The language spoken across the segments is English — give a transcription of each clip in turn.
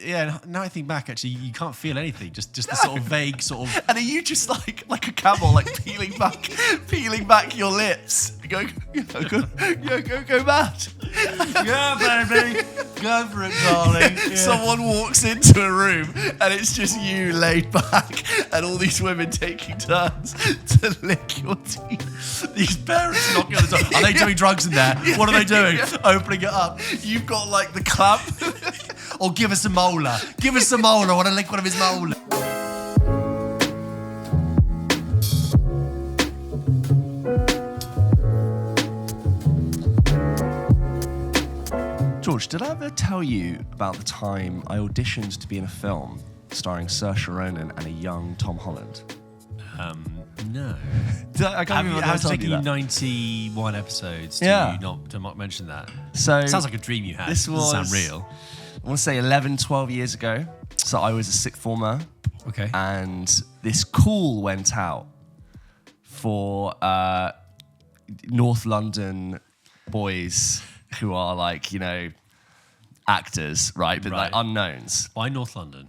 now I think back, actually, you can't feel anything. Just the sort of vague sort of. And are you just like a camel, like peeling back your lips? Go mad. Yeah, baby, go for it, darling. Yeah. Someone walks into a room and it's just you laid back, and all these women taking turns to lick your teeth. These parents knocking on the door. Are they doing drugs in there? What are they doing? Yeah. Opening it up. You've got like the clamp. Or give us a molar. Give us a molar. I want to lick one of his molars. George, did I ever tell you about the time I auditioned to be in a film starring Saoirse Ronan and a young Tom Holland? No. I can't remember. I was taking you 91 episodes to not mention that. So it sounds like a dream you had. This was, doesn't sound real. I want to say 11, 12 years ago. So I was a sixth former. Okay. And this call went out for North London boys who are like, actors, right? But like unknowns. Why North London?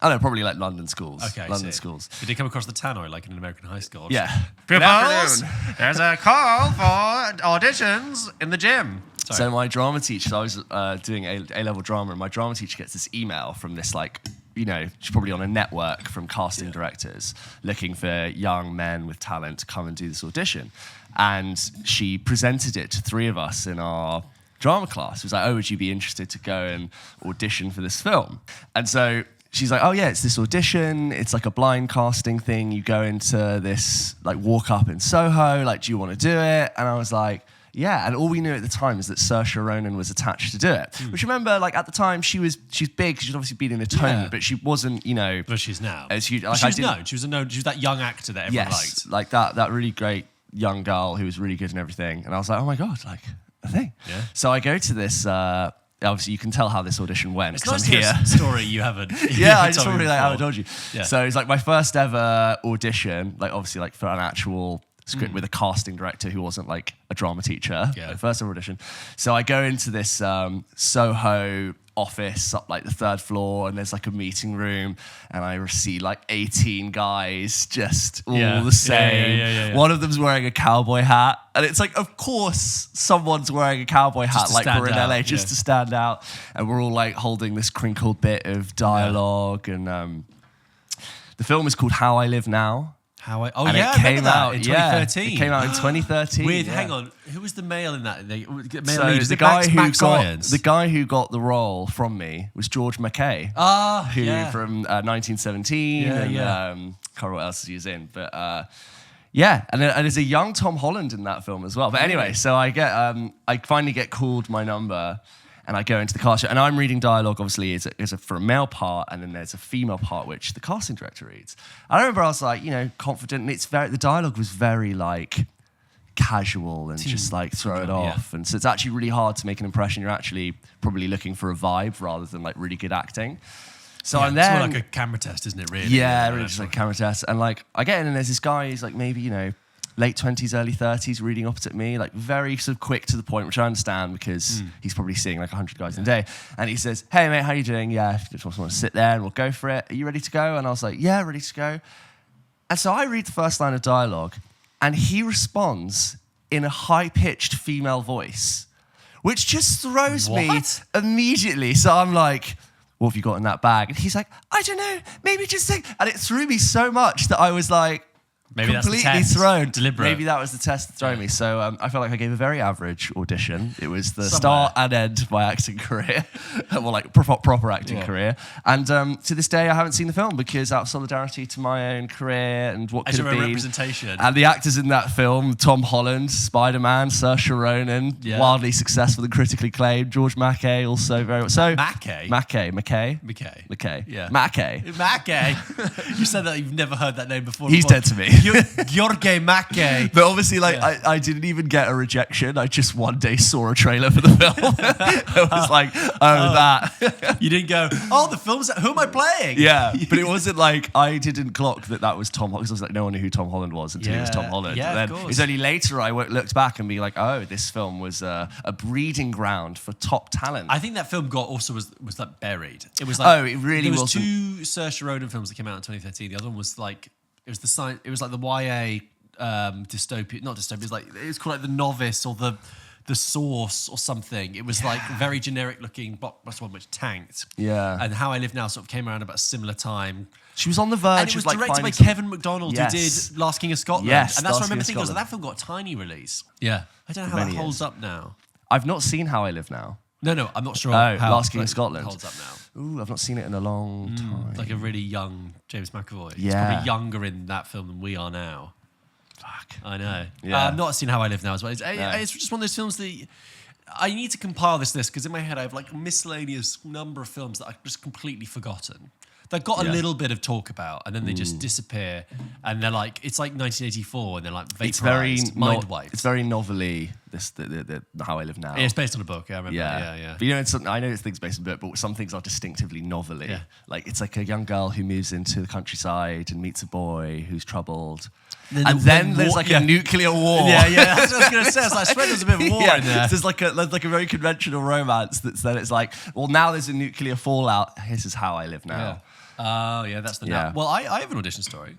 I don't know, probably like London schools. Okay, London schools. Did they come across the tannoy like in an American high school? Yeah. Pupils, there's a call for auditions in the gym. Sorry. So my drama teacher, I was doing A-level drama, and my drama teacher gets this email from this she's probably on a network from casting directors looking for young men with talent to come and do this audition. And she presented it to three of us in our drama class. It was like, oh, would you be interested to go and audition for this film? And so she's like, oh yeah, it's this audition. It's like a blind casting thing. You go into this, like walk up in Soho, like, do you want to do it? And I was like, yeah. And all we knew at the time is that Saoirse Ronan was attached to do it. Which remember, like at the time, she's big. She's obviously been in Atonement, but she wasn't, But she's now. She was known. She was that young actor that everyone liked. Like that really great young girl who was really good and everything. And I was like, oh my God, like a thing. Yeah. So I go to this, obviously you can tell how this audition went. It's nice to hear a story you haven't. Yeah, I just probably like how I told you. Yeah. So it's like my first ever audition, like obviously like for an actual script with a casting director who wasn't like a drama teacher. Yeah. Like first ever audition. So I go into this Soho office up like the third floor, and there's like a meeting room, and I see like 18 guys just all the same. Yeah. One of them's wearing a cowboy hat, and it's like, of course someone's wearing a cowboy hat like we're in LA just to stand out, and we're all like holding this crinkled bit of dialogue, and the film is called How I Live Now. It came out in 2013. It came out in 2013. Hang on, who was the male in that? The guy who got the role from me was George Mackay. From 1917. Can't remember what else he was in, but and there's a young Tom Holland in that film as well. But anyway, so I finally get called my number. And I go into the cast, and I'm reading dialogue, obviously, for a male part, and then there's a female part, which the casting director reads. I remember I was like, confident, and the dialogue was very like casual and just like throw it off. And so it's actually really hard to make an impression. You're actually probably looking for a vibe rather than like really good acting. So I'm there. It's more like a camera test, isn't it, really? Yeah, really just like a camera test. And like I get in, and there's this guy who's like maybe, late 20s, early 30s, reading opposite me, like very sort of quick to the point, which I understand because he's probably seeing like 100 guys in a day. And he says, hey mate, how you doing? Yeah, if you just want to sit there and we'll go for it. Are you ready to go? And I was like, yeah, ready to go. And so I read the first line of dialogue, and he responds in a high-pitched female voice, which just throws me immediately. So I'm like, what have you got in that bag? And he's like, I don't know, maybe just think. And it threw me so much that I was like, maybe completely that's the test. thrown. Deliberate. Maybe that was the test that threw me. So I felt like I gave a very average audition. It was the start and end of my acting career, well, like proper acting career. And to this day, I haven't seen the film because out of solidarity to my own career and what could have been. Representation. And the actors in that film: Tom Holland, Spider-Man, Saoirse Ronan, wildly successful and critically acclaimed. George Mackay, also very much so. Mackay. Yeah. Mackay. You You said that you've never heard that name before. He's dead to me. Gheorghe Mackay. But obviously, like, I didn't even get a rejection. I just one day saw a trailer for the film. I was like, that. You didn't go, the film's, who am I playing? Yeah, but it wasn't like, I didn't clock that was Tom Holland. Because I was like, no one knew who Tom Holland was until it was Tom Holland. Yeah, and of then course. it was only later I looked back and be like, oh, this film was a breeding ground for top talent. I think that film was like buried. It was like, it really was. wasn't. Two Saoirse Ronan films that came out in 2013. The other one was like, it was like the YA dystopia, not dystopia. It was called like The Novice or the Source or something. It was like very generic looking blockbuster one which tanked. Yeah. And How I Live Now sort of came around about a similar time. She was on the verge And it was of like directed by finding Kevin McDonald, who did Last King of Scotland. Yes, and that's what I Last remember King thinking of was that film got a tiny release. Yeah. I don't know how many that holds years. up now. I've not seen How I Live Now. No, I'm not sure Oh, how Last King of Scotland holds up now. Ooh, I've not seen it in a long time. Like a really young James McAvoy. He's Yeah. probably younger in that film than we are now. Fuck. I know. Yeah. I've not seen How I Live Now as well. It's just one of those films that I need to compile this list because in my head I have like a miscellaneous number of films that I've just completely forgotten. They've got a little bit of talk about and then they just disappear and they're like, it's like 1984 and they're like vaporized, mind wiped. It's very novelly, the How I Live Now. Yeah, it's based on a book, I remember. Yeah. But you know, I know it's things based on a book, but some things are distinctively novelly. Yeah. Like it's like a young girl who moves into the countryside and meets a boy who's troubled. Then There's like a nuclear war. Yeah, that's what I was going to say. I swear there's a bit of war in there. There's like a very conventional romance then it's like, well, now there's a nuclear fallout. This is how I live now. Yeah. Oh, yeah, that's the now. Well, I have an audition story.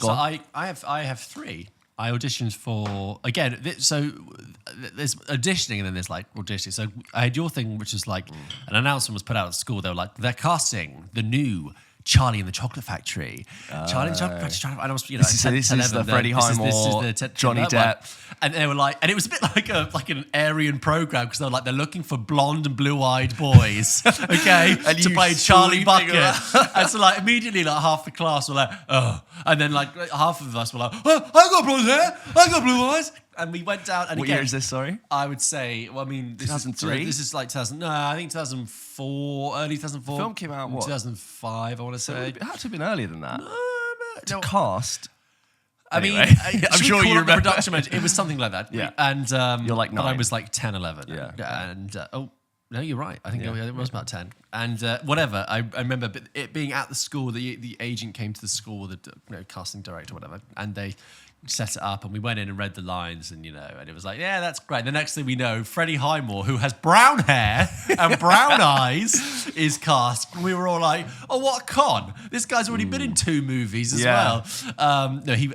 I have three. I auditioned for, again, there's auditioning and then there's like auditioning. So I had your thing, which is like an announcement was put out at school. They were like, they're casting the new Charlie and the Chocolate Factory. Charlie and the Chocolate Factory. And I was, this is the Freddie Highmore, Johnny Depp. And they were like, and it was a bit like an Aryan program because they were like, they're looking for blonde and blue-eyed boys, okay, to play Charlie Bucket. And so like immediately like half the class were like, oh, and then like half of us were like, oh, I got blonde hair, I got blue eyes. And we went down. And what year is this, sorry? I would say, well, I mean, 2003? This is like 2000. No, I think 2004, early 2004. The film came out, what? 2005, I want to say. It had to have been earlier than that. To cast. I mean, I'm sure you remember. Production manager. It was something like that. Yeah. And you're like 9. But I was like 10, 11. Yeah. And no, you're right. I think it was about 10. And whatever. I remember it being at the school. The agent came to the school, the casting director, whatever, and they set it up and we went in and read the lines and and it was like, yeah, that's great. The next thing we know, Freddie Highmore, who has brown hair and brown eyes, is cast. And we were all like, oh, what a con. This guy's already been in 2 movies as well. Freddie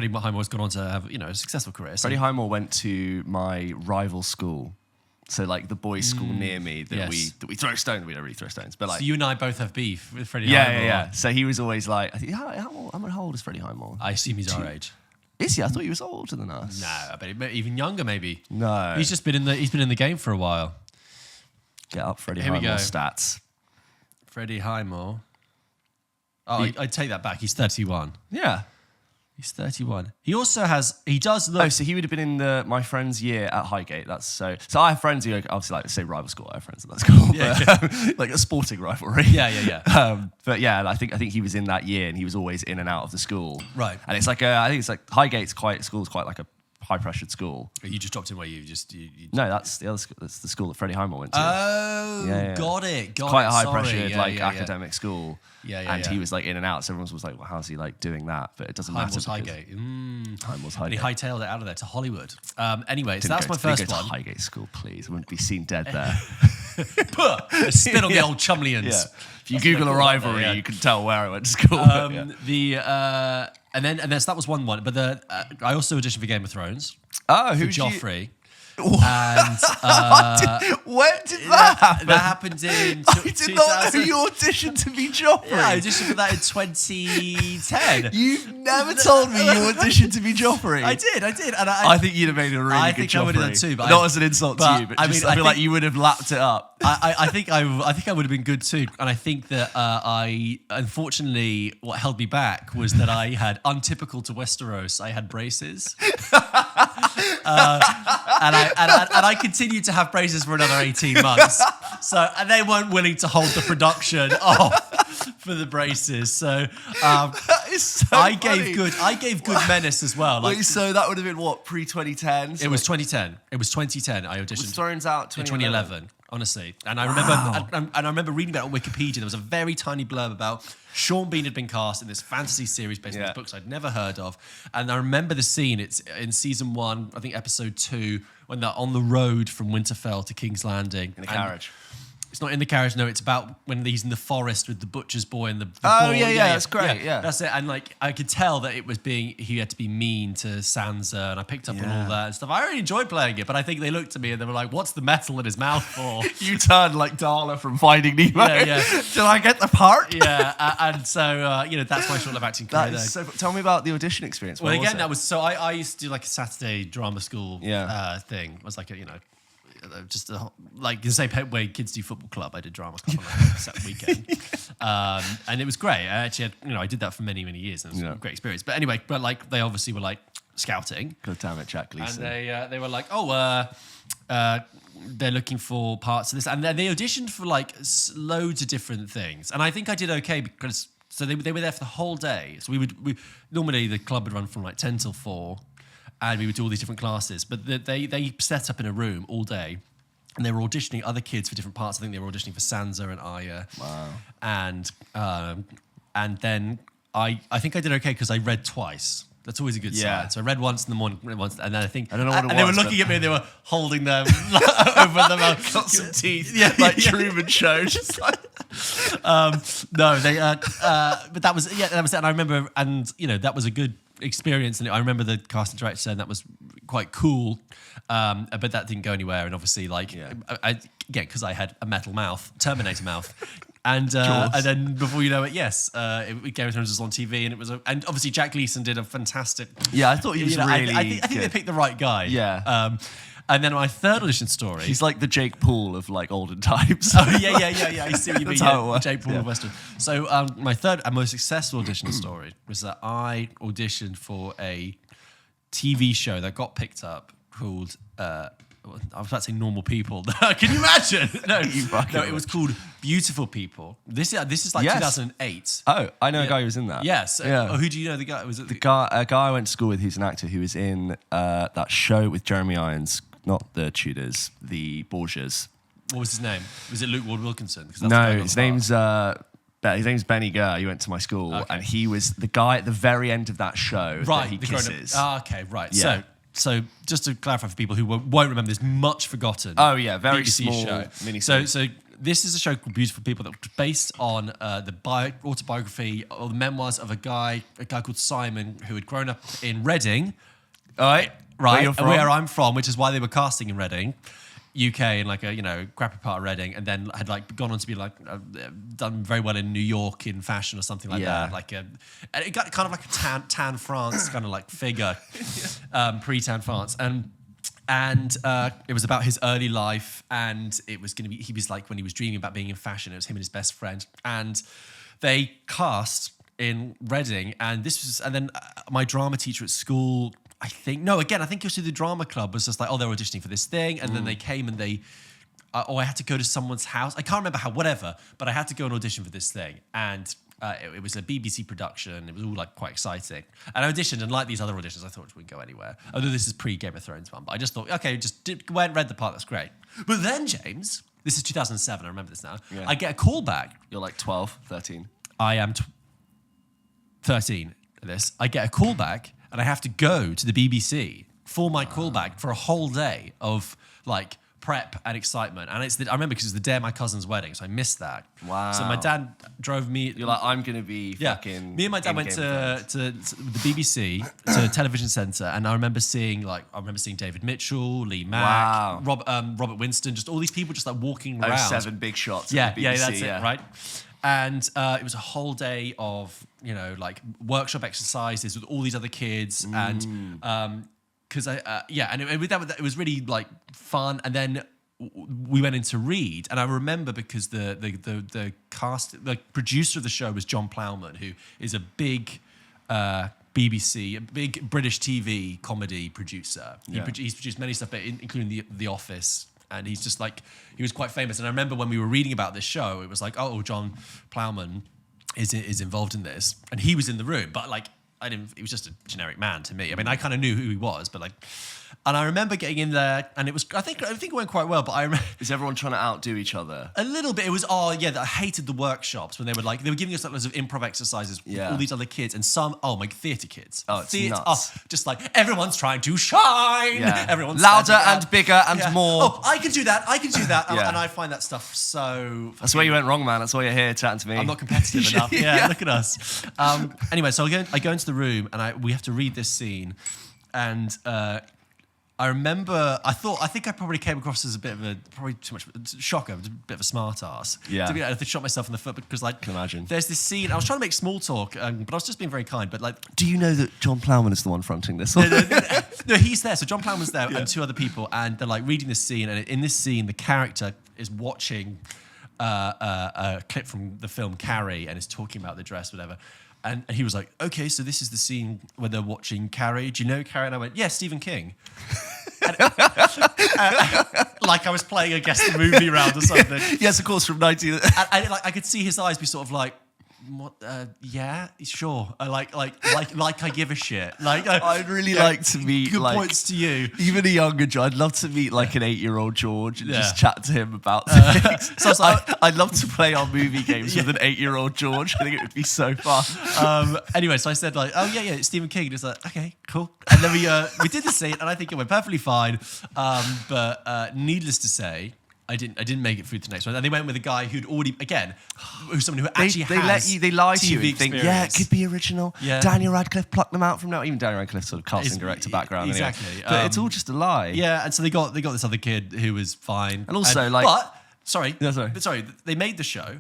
Highmore's gone on to have a successful career. Freddie Highmore went to my rival school. So like the boys' school near me that we throw stones. We don't really throw stones, but like, so you and I both have beef with Freddie Highmore. Yeah. So he was always like, I think, how old is Freddie Highmore? I assume he's our age. Is he? I thought he was older than us. No, I bet even younger maybe. No, he's just been in the game for a while. Get up, Freddie Highmore stats. Freddie Highmore. Oh, I take that back. He's 31. Yeah. He's 31. He does look... Oh, so he would have been in my friend's year at Highgate. That's so I have friends who obviously like say rival school. I have friends at that school, but like a sporting rivalry. Yeah. But yeah, I think he was in that year and he was always in and out of the school. Right. And it's like I think it's like Highgate's school's quite like a high-pressured school. You just dropped in where you No, that's the other school. That's the school that Freddie Highmore went to. Oh, got it. Quite a high-pressured academic school. Yeah. He was like in and out. So everyone was like, well, how's he like doing that? But it doesn't matter. Highgate. Highmore's And he Highgate. hightailed it out of there to Hollywood. Anyway, so Didn't that's go my to- first didn't go one. to Highgate School, please. I wouldn't be seen dead there. Spit on the old Chumleyans. If you Google a rivalry, you can tell where I went to school. So that was one. But I also auditioned for Game of Thrones. Oh, for who's Joffrey? And when did that happen? That happened in I did not know you auditioned to be Joffrey. Yeah, I auditioned for that in 2010. You've never told me you auditioned to be Joffrey. I did. And I think you'd have made a really good Joffrey. I think I would have done too. But not as an insult to you, but I feel like you would have lapped it up. I think I would have been good too. And I think that unfortunately, what held me back was that I had, untypical to Westeros, I had braces. And I continued to have braces for another 18 months. And they weren't willing to hold the production off for the braces. So That is so I funny. gave good menace as well. Like, Wait, so that would have been what, pre-2010? It was 2010. It was 2010. I auditioned. Was Thrones out in 2011? Honestly, and I remember, and I remember reading about it on Wikipedia. There was a very tiny blurb about Sean Bean had been cast in this fantasy series based on these books I'd never heard of, and I remember the scene. It's in season 1, I think episode 2, when they're on the road from Winterfell to King's Landing In a carriage. It's not in the carriage, no. It's about when he's in the forest with the butcher's boy and the Oh, boar. yeah, that's great, yeah. That's it. And like, I could tell that it was he had to be mean to Sansa, and I picked up on all that and stuff. I really enjoyed playing it, but I think they looked at me and they were like, what's the metal in his mouth for? You turned like Darla from Finding Nemo. Yeah. Did I get the part? Yeah, and so, that's my short-lived acting career there. So, tell me about the audition experience. Well, What again, that was, so I used to do like a Saturday drama school thing. It was like like the same way kids do football club. I did drama club on like a set weekend, and it was great. I actually had, I did that for many years, and it was a great experience. But anyway, like they obviously were like scouting. God damn it, Jack Gleason. And they were like, they're looking for parts of this, and they auditioned for like loads of different things. And I think I did okay because they were there for the whole day. So we normally the club would run from like 10 till 4. And we would do all these different classes, but they set up in a room all day, and they were auditioning other kids for different parts. I think they were auditioning for Sansa and Arya. Wow. And then I think I did okay because I read twice. That's always a good sign. So I read once in the morning, read once, and then I think I don't know what it was. And they were looking at me, and they were holding them over the mouth. Got some teeth, like Truman Show. Just like No, they. But that was it. And I remember, and that was a good experience, and I remember the casting director saying that was quite cool, but that didn't go anywhere. And obviously, again, because I had a metal mouth, Terminator mouth, and then before you know it, Game of Thrones was on TV, and it was, and obviously Jack Gleason did a fantastic. Yeah, I thought he was really. I think they picked the right guy. Yeah. And then my third audition story. He's like the Jake Paul of like olden times. Oh yeah. I see what you mean. That's how it works. Jake Paul of Western. So my third and most successful audition story was that I auditioned for a TV show that got picked up called. I was about to say Normal People. Can you imagine? No, it was called Beautiful People. This is like 2008. Oh, I know a guy who was in that. Yes. Yeah. Who do you know? The guy was it a guy I went to school with who's an actor who was in that show with Jeremy Irons, not the Tudors, the Borgias. What was his name? Was it Luke Ward Wilkinson? No, his name's Benny Gurr. He went to my school, and he was the guy at the very end of that show that he kisses. Okay, right. Yeah. So just to clarify for people who won't remember this much forgotten. Oh yeah, very BBC small show. mini. So this is a show called Beautiful People that was based on the autobiography or the memoirs of a guy called Simon who had grown up in Reading. All right, Where I'm from, which is why they were casting in Reading, UK, in like a crappy part of Reading, and then had like gone on to be like done very well in New York in fashion or something like that. And it got kind of like a tan France kind of like figure, pre-tan France, and it was about his early life, and it was going to be, he was like, when he was dreaming about being in fashion, it was him and his best friend, and they cast in Reading, and then my drama teacher at school, I think it was through the drama club, was just like, they're auditioning for this thing, and then they came and they, I had to go to someone's house, I can't remember how, whatever, but I had to go and audition for this thing, and it was a BBC production. It was all like quite exciting. And I auditioned, and like these other auditions, I thought it wouldn't go anywhere. Although this is pre-Game of Thrones one, but I just thought, okay, went and read the part, that's great. But then, James, this is 2007, I remember this now, I get a call back. You're like 12, 13. I am 13 at this. I get a call back, and I have to go to the BBC for my callback for a whole day of like prep and excitement. And I remember because it was the day of my cousin's wedding, so I missed that. Wow. So my dad drove me. You're like, I'm going to be fucking... Me and my dad went to the BBC, to Television Centre, and I remember seeing David Mitchell, Lee Mack, Robert Winston, just all these people just like walking around. 7 big shots. Yeah, at the BBC, that's it, right? And it was a whole day of, like workshop exercises with all these other kids, and because it was really like fun. And then we went in to read, and I remember because the producer of the show was John Plowman, who is a big BBC, a big British TV comedy producer. He's produced many stuff, including The Office. And he's just like, he was quite famous. And I remember when we were reading about this show, it was like, John Plowman is involved in this, and he was in the room, but like he was just a generic man to me. I mean, I kind of knew who he was, but like, and I remember getting in there, and it was I think it went quite well. But I remember, is everyone trying to outdo each other? A little bit. It was I hated the workshops when they were giving us like loads of improv exercises with all these other kids, and some theatre kids. Oh, it's nuts. Just like everyone's trying to shine. Yeah. Everyone's louder and bigger and more. Oh, I can do that. And I find that stuff so. That's where you went wrong, man. That's why you're here chatting to me. I'm not competitive enough. Yeah, look at us. Anyway, so I go into the room and we have to read this scene, and I remember I think I probably came across as a bit of a probably too much shocker, a bit of a smart ass. Yeah, I shot myself in the foot because like can imagine. There's this scene. I was trying to make small talk, but I was just being very kind. But like, do you know that John Plowman is the one fronting this? No, he's there. So John Plowman's there and two other people, and they're like reading this scene. And in this scene, the character is watching a clip from the film Carrie and is talking about the dress, whatever. And he was like, okay, so this is the scene where they're watching Carrie. Do you know Carrie? And I went, yeah, Stephen King. Like I was playing, I guess, the movie round or something. Yes, of course, from 19... I could see his eyes be sort of like, what? Yeah, sure. Like I give a shit. Like I'd really like to meet good points to you. Even a younger George. I'd love to meet like an 8-year-old George and just chat to him about things. So I was like, I'd love to play our movie games with an 8-year-old George. I think it would be so fun. Anyway, so I said like, oh yeah, it's Stephen King. And it's like, okay, cool. And then we did the scene, and I think it went perfectly fine. But needless to say, I didn't make it through to the next one. And they went with a guy who'd already, again, who's someone who actually they lie to you and think, experience. yeah, it could be original. Yeah. Daniel Radcliffe plucked them out from now. Even Daniel Radcliffe sort of casting director background. Exactly. Anyway. But it's all just a lie. Yeah, and so they got this other kid who was fine. And also sorry, they made the show.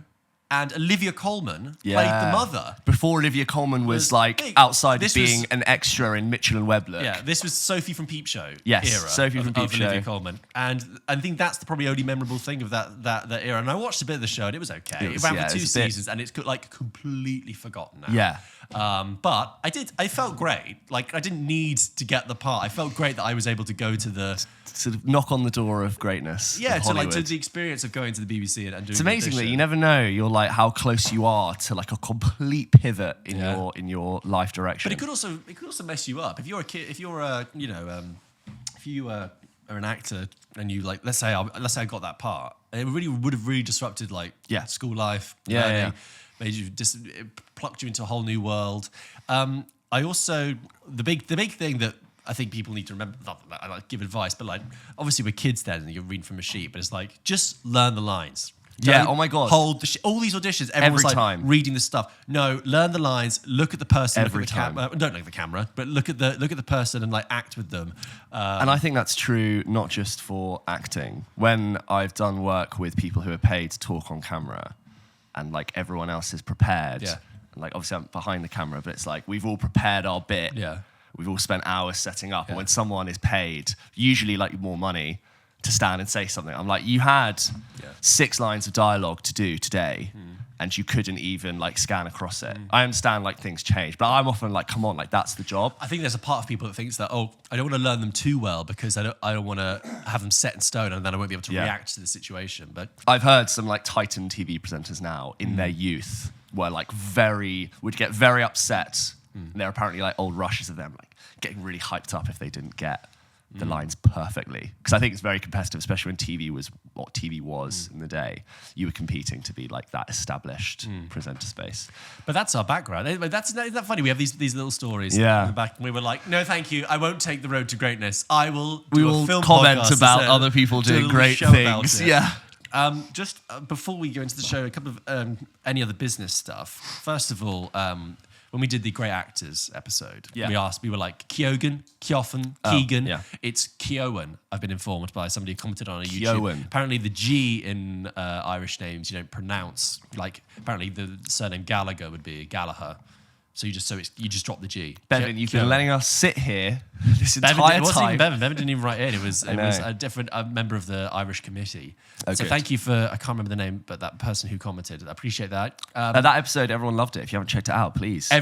And Olivia Colman played the mother. Before Olivia Colman was like big. Outside of being an extra in Mitchell and Webb. Yeah, this was Sophie from Peep Show era. Sophie from Peep Show. Olivia Colman. And I think that's the probably only memorable thing of that era. And I watched a bit of the show and it was okay. It ran for 2 seasons and it's like completely forgotten now. Yeah. But I felt great. Like I didn't need to get the part. I felt great that I was able to go to the sort of knock on the door of greatness. Yeah, to the experience of going to the BBC and doing. It's amazing that you never know. You're like how close you are to like a complete pivot in your life direction. But it could also mess you up if you're a kid. If you're a if you are an actor and you like let's say I got that part, it really would have really disrupted like school life. Made you it plucked you into a whole new world. I also the big thing that I think people need to remember, not that I like give advice, but like obviously we're kids then and you're reading from a sheet, but it's like just learn the lines. Oh my God. Hold all these auditions, everyone's every like time reading the stuff. No, learn the lines, look at the person, every time. Don't look at the camera, but look at the person and like act with them. And I think that's true not just for acting. When I've done work with people who are paid to talk on camera and like everyone else is prepared. Yeah. And like obviously I'm behind the camera, but it's like we've all prepared our bit. Yeah. We've all spent hours setting up. And when someone is paid, usually like more money, to stand and say something, I'm like, you had 6 lines of dialogue to do today and you couldn't even like scan across it. I understand like things change, but I'm often like, come on, like that's the job. I think there's a part of people that thinks that, I don't want to learn them too well because I don't want to have them set in stone and then I won't be able to react to the situation. But I've heard some like Titan TV presenters now in their youth were like would get very upset. And they're apparently like old rushes of them, like getting really hyped up if they didn't get the lines perfectly. Because I think it's very competitive, especially when TV was what TV was in the day. You were competing to be like that established presenter space. But that's our background. Isn't that funny? We have these little stories in the back, and we were like, no, thank you. I won't take the road to greatness. We will film comment about other people doing great things. Yeah. Just before we go into the show, a couple of any other business stuff. First of all, when we did the Great Actors episode, we were like, Keoghan, Keegan. It's Keowen, I've been informed by somebody who commented on a YouTube. Keowen. Apparently the G in Irish names you don't pronounce. Like, apparently the surname Gallagher would be Gallagher. So you just drop the G. Bevan, you've been letting us sit here this entire time. It wasn't even Bevan. Bevan didn't even write in. It was a different member of the Irish committee. So thank you for, I can't remember the name, but that person who commented. I appreciate that. That episode, everyone loved it. If you haven't checked it out, please. I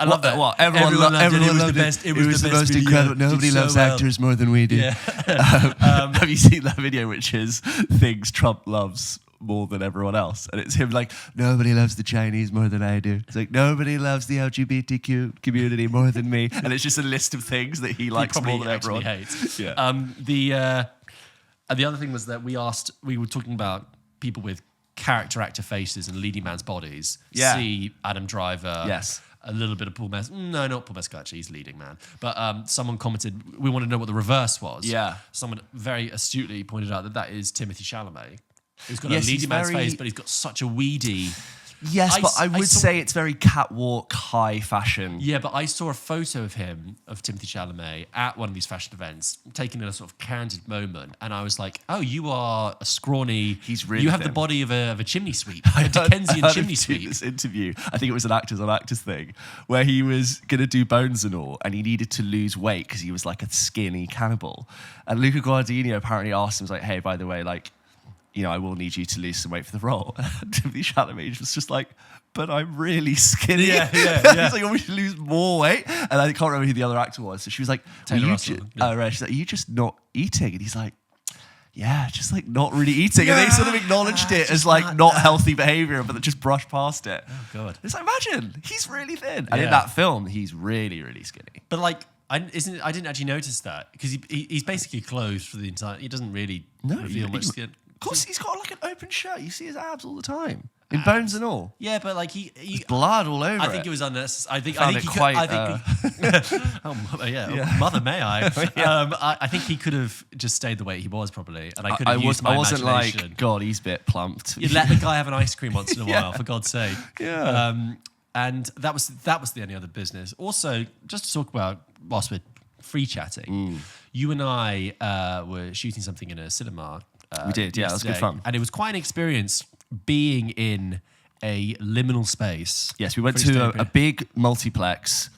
love that. What? Everyone loved it. It was the best. It was the most incredible. Nobody loves actors more than we do. Yeah. Have you seen that video, which is things Trump loves more than everyone else. And it's him like, nobody loves the Chinese more than I do. It's like, nobody loves the LGBTQ community more than me. And it's just a list of things that he likes more than everyone. Hates. Yeah. The other thing was that we were talking about people with character actor faces and leading man's bodies. Yeah. See Adam Driver. Yes. A little bit of Paul Mescal. No, not Paul Mescal, actually. He's leading man. But someone commented, we want to know what the reverse was. Yeah. Someone very astutely pointed out that is Timothy Chalamet. He's got Yes, a leading man's very- face, but he's got such a weedy... Yes, but I would say it's very catwalk, high fashion. Yeah, but I saw a photo of him, of Timothy Chalamet, at one of these fashion events, taken in a sort of candid moment, and I was like, "Oh, you are a scrawny. He's really You have thin. the body of a chimney sweep, a Dickensian chimney sweep." This interview, I think it was an actors on actors thing, where he was gonna do Bones and all, and he needed to lose weight because he was like a skinny cannibal. And Luca Guadagnino apparently asked him, was like, "Hey, by the way, like, you know, I will need you to lose some weight for the role." And Timothy Chalamet was just like, "But I'm really skinny." Yeah. He's like, "I want you to lose more weight." And I can't remember who the other actor was. So she was like, Taylor "Well, Russell, yeah. right." She's like, "Are you just not eating?" And he's like, "Yeah, just like not really eating." And they sort of acknowledged it as like not healthy behavior, but they just brushed past it. Oh, God. It's like, imagine, he's really thin. And Yeah. in that film, he's really, really skinny. But like, I didn't actually notice that because he's basically clothed for the entire. He doesn't really reveal much skin. Of course, he's got like an open shirt. You see his abs all the time. In Bones and all. Yeah, but like There's blood all over I think it. it was unnecessary. I think Found he it could, quite, oh, mother may I? I think he could have just stayed the way he was probably, and I could have used my I wasn't imagination. like, God, he's a bit plumped. You let the guy have an ice cream once in a while, for God's sake. Yeah. And that was the only other business. Also, just to talk about whilst we're free chatting, you and I were shooting something in a cinema. We did, yeah, it was good yesterday, fun. and it was quite an experience being in a liminal space. Yes, we went for to a period. big multiplex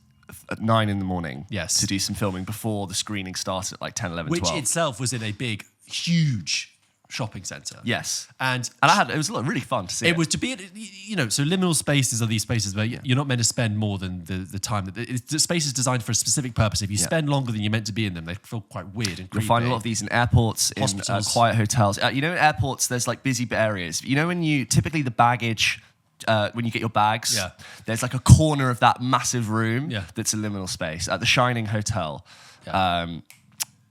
at 9 a.m. Yes. to do some filming before the screening started at like 10, 11, Which 12. itself was in a big, huge shopping centre. Yes. And it was really fun to see. it was to be, so liminal spaces are these spaces where you're not meant to spend more than the time. The space is designed for a specific purpose. If you spend longer than you're meant to be in them, they feel quite weird and creepy. You'll find a lot of these in airports, in Hospitals. quiet hotels. In airports, there's like busy areas. When typically the baggage, when you get your bags, there's like a corner of that massive room that's a liminal space. At the Shining Hotel,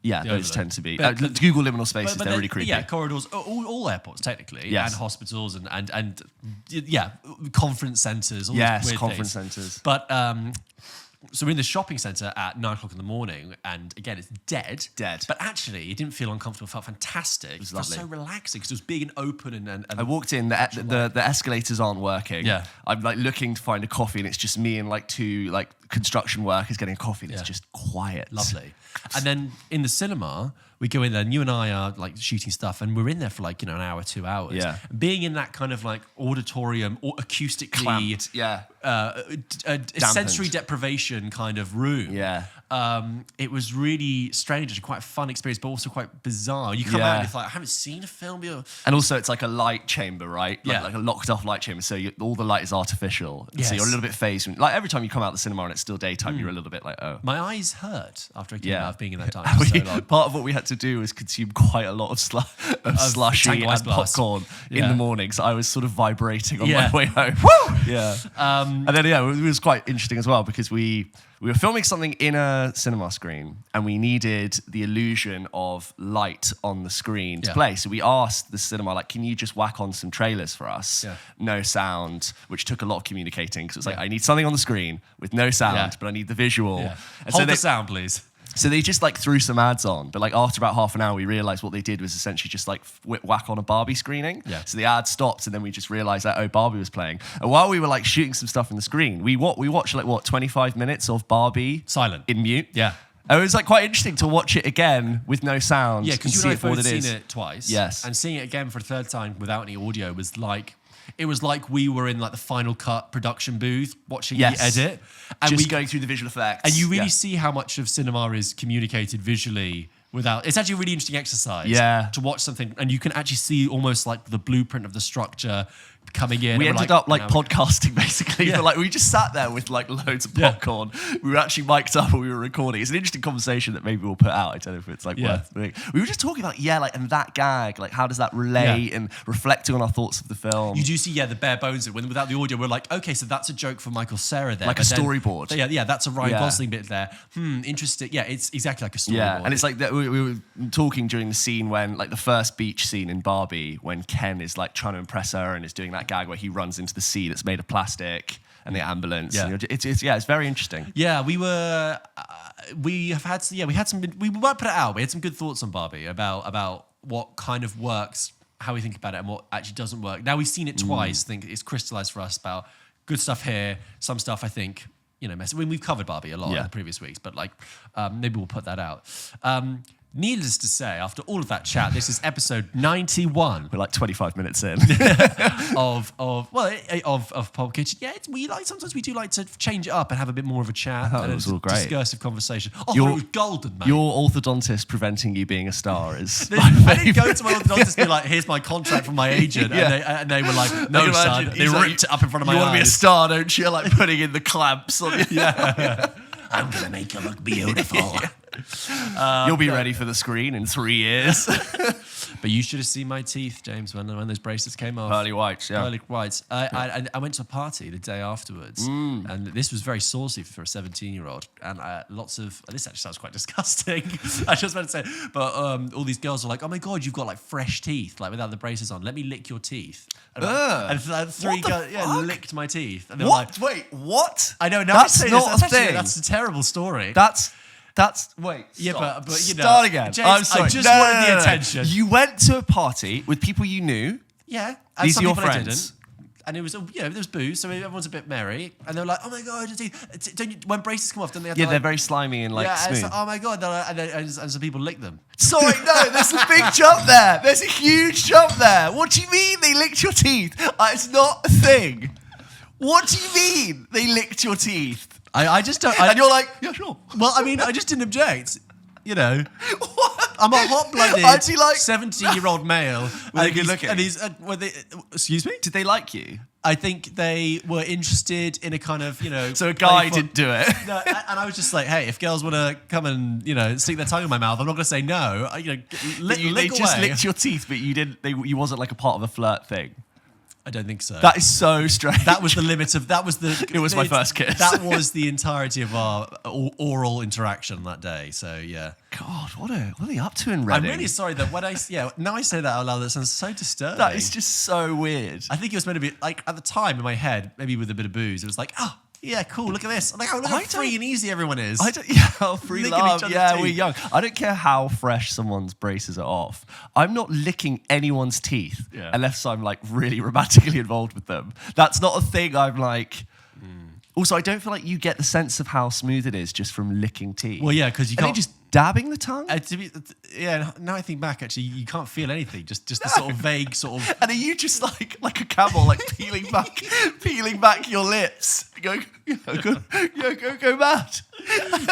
those tend to be. Google liminal spaces, they're really creepy. Yeah, corridors, all airports technically, Yes. and hospitals and conference centres. All Yes, these weird conference things. centres. But so we're in the shopping centre at 9 o'clock in the morning, and again, it's dead. Dead. But actually, it didn't feel uncomfortable. It felt fantastic. It was felt lovely. so relaxing because it was big and open and I walked in, the escalators aren't working. Yeah. I'm like looking to find a coffee, and it's just me and like two like construction workers getting a coffee, and it's just quiet. Lovely. And then in the cinema, we go in there, and you and I are like shooting stuff, and we're in there for like an hour, 2 hours. Yeah. Being in that kind of like auditorium or acoustically Clamped, yeah. a sensory deprivation kind of room. Yeah. It was really strange and quite a fun experience, but also quite bizarre. You come out and it's like, I haven't seen a film before. And also, it's like a light chamber, right? Like a locked off light chamber. So all the light is artificial. Yes. So you're a little bit phased. Like every time you come out of the cinema and it's still daytime, you're a little bit like, oh. My eyes hurt after I came out of being in that time for so long. Part of what we had to do was consume quite a lot of slushy Tango Ice and Blast. popcorn in the morning. So I was sort of vibrating on Yeah. my way home. Woo! Yeah. And then, it was quite interesting as well because we were filming something in a cinema screen and we needed the illusion of light on the screen to play. So we asked the cinema, like, can you just whack on some trailers for us? Yeah. No sound, which took a lot of communicating because it was like, I need something on the screen with no sound, but I need the visual. Yeah. And Hold the sound, please. So they just like threw some ads on, but like after about half an hour, we realized what they did was essentially just like whack on a Barbie screening. Yeah. So the ad stopped, and then we just realized that Barbie was playing. And while we were like shooting some stuff on the screen, we watched like 25 minutes of Barbie Silent. in mute. Yeah. And it was like quite interesting to watch it again with no sound. Yeah, and because you see and I it for what both it is. seen it twice. Yes. And seeing it again for a third time without any audio was like, it was like we were in like the Final Cut production booth watching the edit. And just going through the visual effects. And you really see how much of cinema is communicated visually without. It's actually a really interesting exercise to watch something and you can actually see almost like the blueprint of the structure coming in. We ended up podcasting basically. Yeah. But we just sat there with loads of popcorn. We were actually mic'd up and we were recording. It's an interesting conversation that maybe we'll put out. I don't know if it's worth doing. We were just talking about and that gag, how does that relate and reflecting on our thoughts of the film. You do see the bare bones of it. Without the audio, we're like, okay, so that's a joke from Michael Cera there. Like a storyboard. That's a Ryan Gosling bit there. Interesting. Yeah, it's exactly like a storyboard. Yeah, and it's like we were talking during the scene when the first beach scene in Barbie when Ken is trying to impress her and is doing that gag where he runs into the sea that's made of plastic and the ambulance. Yeah. And it's very interesting. Yeah, we were. We had some. We might put it out. We had some good thoughts on Barbie about what kind of works, how we think about it, and what actually doesn't work. Now we've seen it twice. I think it's crystallized for us about good stuff here. Some stuff I think we've covered Barbie a lot in the previous weeks, but maybe we'll put that out. Needless to say, after all of that chat, this is episode 91. We're 25 minutes in of PULP Kitchen. Yeah, sometimes we do like to change it up and have a bit more of a chat. And it was all great. Discursive conversation. It was golden, mate. Your orthodontist preventing you being a star is. I didn't go to my orthodontist and be like, "Here's my contract from my agent," and they were like, "No, son." They ripped it up in front of my eyes. You want to be a star, don't you? Putting in the clamps on you. I'm gonna make you look beautiful. You'll be ready for the screen in 3 years. But you should have seen my teeth, James, when those braces came off. Pearly whites, yeah. Pearly whites. I went to a party the day afterwards, and this was very saucy for a 17-year-old. And lots of this actually sounds quite disgusting. I just meant to say, but all these girls are like, "Oh my god, you've got fresh teeth, without the braces on. Let me lick your teeth." And three girls, licked my teeth. And they were like, "Wait, what?" I know. That's not a thing. That's a terrible story. Wait. Yeah, stop. but Start again. James, I'm sorry. I just wanted the attention. You went to a party with people you knew. Yeah, and these some are your people friends. I didn't. And it was, there was booze, so everyone's a bit merry. And they're like, "Oh my god, don't you, when braces come off, don't they have to they're very slimy and smooth. And so, oh my god, and some people lick them. Sorry, no, there's a big jump there. There's a huge jump there. What do you mean they licked your teeth? It's not a thing. What do you mean they licked your teeth? I just don't. And you're like, yeah, sure. Well, I just didn't object. What? I'm a hot-blooded 17-year-old male. Were they good looking? And excuse me? Did they like you? I think they were interested in a kind of, So a guy didn't do it. No, and I was just like, hey, if girls want to come and, stick their tongue in my mouth, I'm not going to say no. They just licked your teeth, but you didn't. You wasn't a part of a flirt thing. I don't think so. That is so strange. That was the limit of It was my first kiss. That was the entirety of our oral interaction that day. So yeah. God, what are they up to in Reading? I'm really sorry that now I say that out loud, that sounds so disturbing. That is just so weird. I think it was meant to be at the time in my head, maybe with a bit of booze, it was like, oh. Yeah, cool. Look at this. Look how free and easy everyone is. Free love. Yeah, we're young. I don't care how fresh someone's braces are off. I'm not licking anyone's teeth unless I'm really romantically involved with them. That's not a thing I'm like. Also, I don't feel like you get the sense of how smooth it is just from licking teeth. Well, yeah, because you can't. Are they just dabbing the tongue? Now I think back, actually, you can't feel anything. Just the sort of vague sort of. And are you just like a camel, peeling back your lips? Go mad.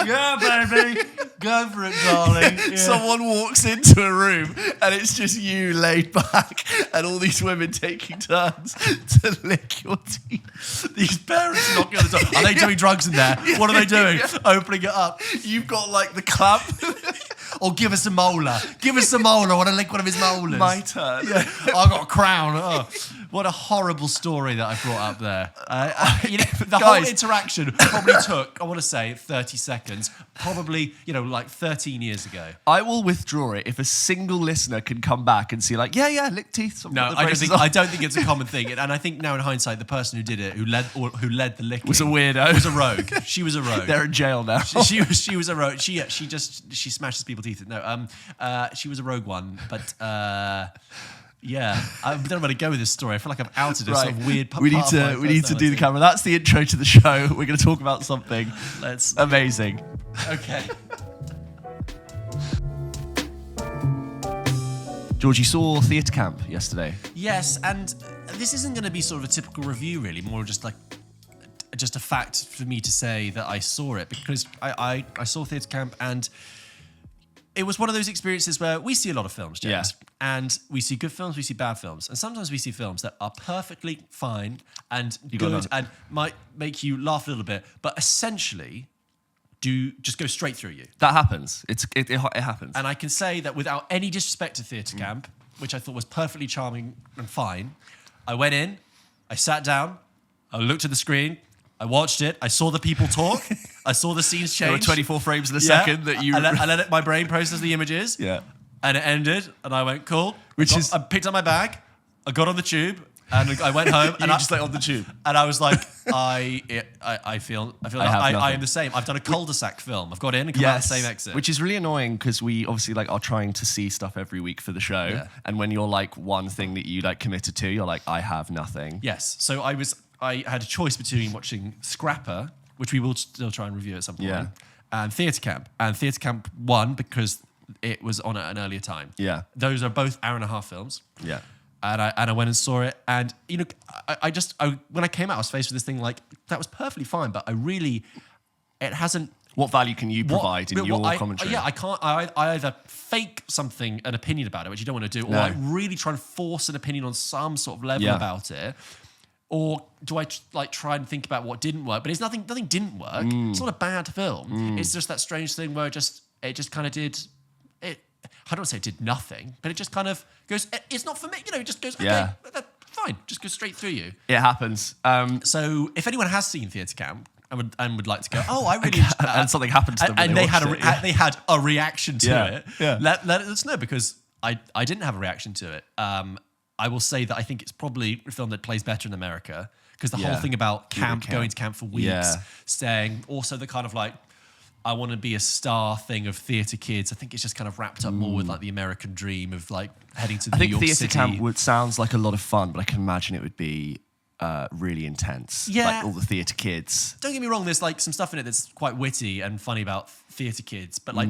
Yeah, baby. Go for it, darling. Yeah. Someone walks into a room and it's just you laid back and all these women taking turns to lick your teeth. These parents knocking on the door. Are they doing drugs in there? What are they doing? Opening it up. You've got the clamp. Or give us a molar. Give us a molar. I want to lick one of his molars. My turn. Yeah. I've got a crown. Oh, what a horrible story that I brought up there. The whole interaction probably took, I want to say, 30 seconds. Probably, 13 years ago. I will withdraw it if a single listener can come back and see, lick teeth. No, I don't think it's a common thing. And I think now in hindsight, the person who did it, who led the licking, was a weirdo. Was a rogue. She was a rogue. They're in jail now. She was a rogue. She smashes people's teeth. No, she was a rogue one, but. Yeah, I don't know where to go with this story. I feel like I've outed a sort of weird. We need to do the camera. That's the intro to the show. We're going to talk about something amazing. Okay. George, you saw Theatre Camp yesterday. Yes, and this isn't going to be sort of a typical review, really. More just a fact for me to say that I saw it, because I saw Theatre Camp and. It was one of those experiences where we see a lot of films, James. Yeah. And we see good films, we see bad films. And sometimes we see films that are perfectly fine and got good another- and might make you laugh a little bit, but essentially do just go straight through you. That happens. It happens. And I can say that without any disrespect to Theatre Camp, which I thought was perfectly charming and fine, I went in, I sat down, I looked at the screen, I watched it, I saw the people talk, I saw the scenes change. There were 24 frames in a second that you... I let my brain process the images. Yeah. And it ended, and I went, cool. I picked up my bag, I got on the tube, and I went home. and I just like on the tube. And I was like, I feel like I am the same. I've done a cul-de-sac film. I've got in and come out the same exit. Which is really annoying because we obviously like are trying to see stuff every week for the show. Yeah. And when you're like one thing that you like committed to, you're like, I have nothing. Yes. So I had a choice between watching Scrapper, which we will still try and review at some point, Yeah. and Theatre Camp. And Theatre Camp won because it was on at an earlier time. Yeah. Those are both hour-and-a-half films. Yeah. And I went and saw it, and you know, when I came out, I was faced with this thing like that was perfectly fine, but it hasn't. What value can you provide in your commentary? Yeah, I can't. I either fake an opinion about it, which you don't want to do, or I really try and force an opinion on some sort of level about it. Or do I try and think about what didn't work? But it's nothing didn't work. It's not a bad film. It's just that strange thing where it just kind of did it. I don't want to say it did nothing, but it just kind of goes. It's not for me. You know, it just goes. Okay, fine. Just goes straight through you. It happens. So if anyone has seen Theatre Camp and would like to go, oh, I really and something happened to them, and they had a reaction to it. Yeah. Let us know, because I didn't have a reaction to it. I will say that I think it's probably a film that plays better in America, because the whole thing about camp, going to camp for weeks, staying, also the kind of like, I want to be a star thing of theatre kids. I think it's just kind of wrapped up more with like the American dream of like heading to New York City. Theatre Camp sounds like a lot of fun, but I can imagine it would be really intense. Yeah. Like all the theatre kids. Don't get me wrong, there's like some stuff in it that's quite witty and funny about theatre kids, but like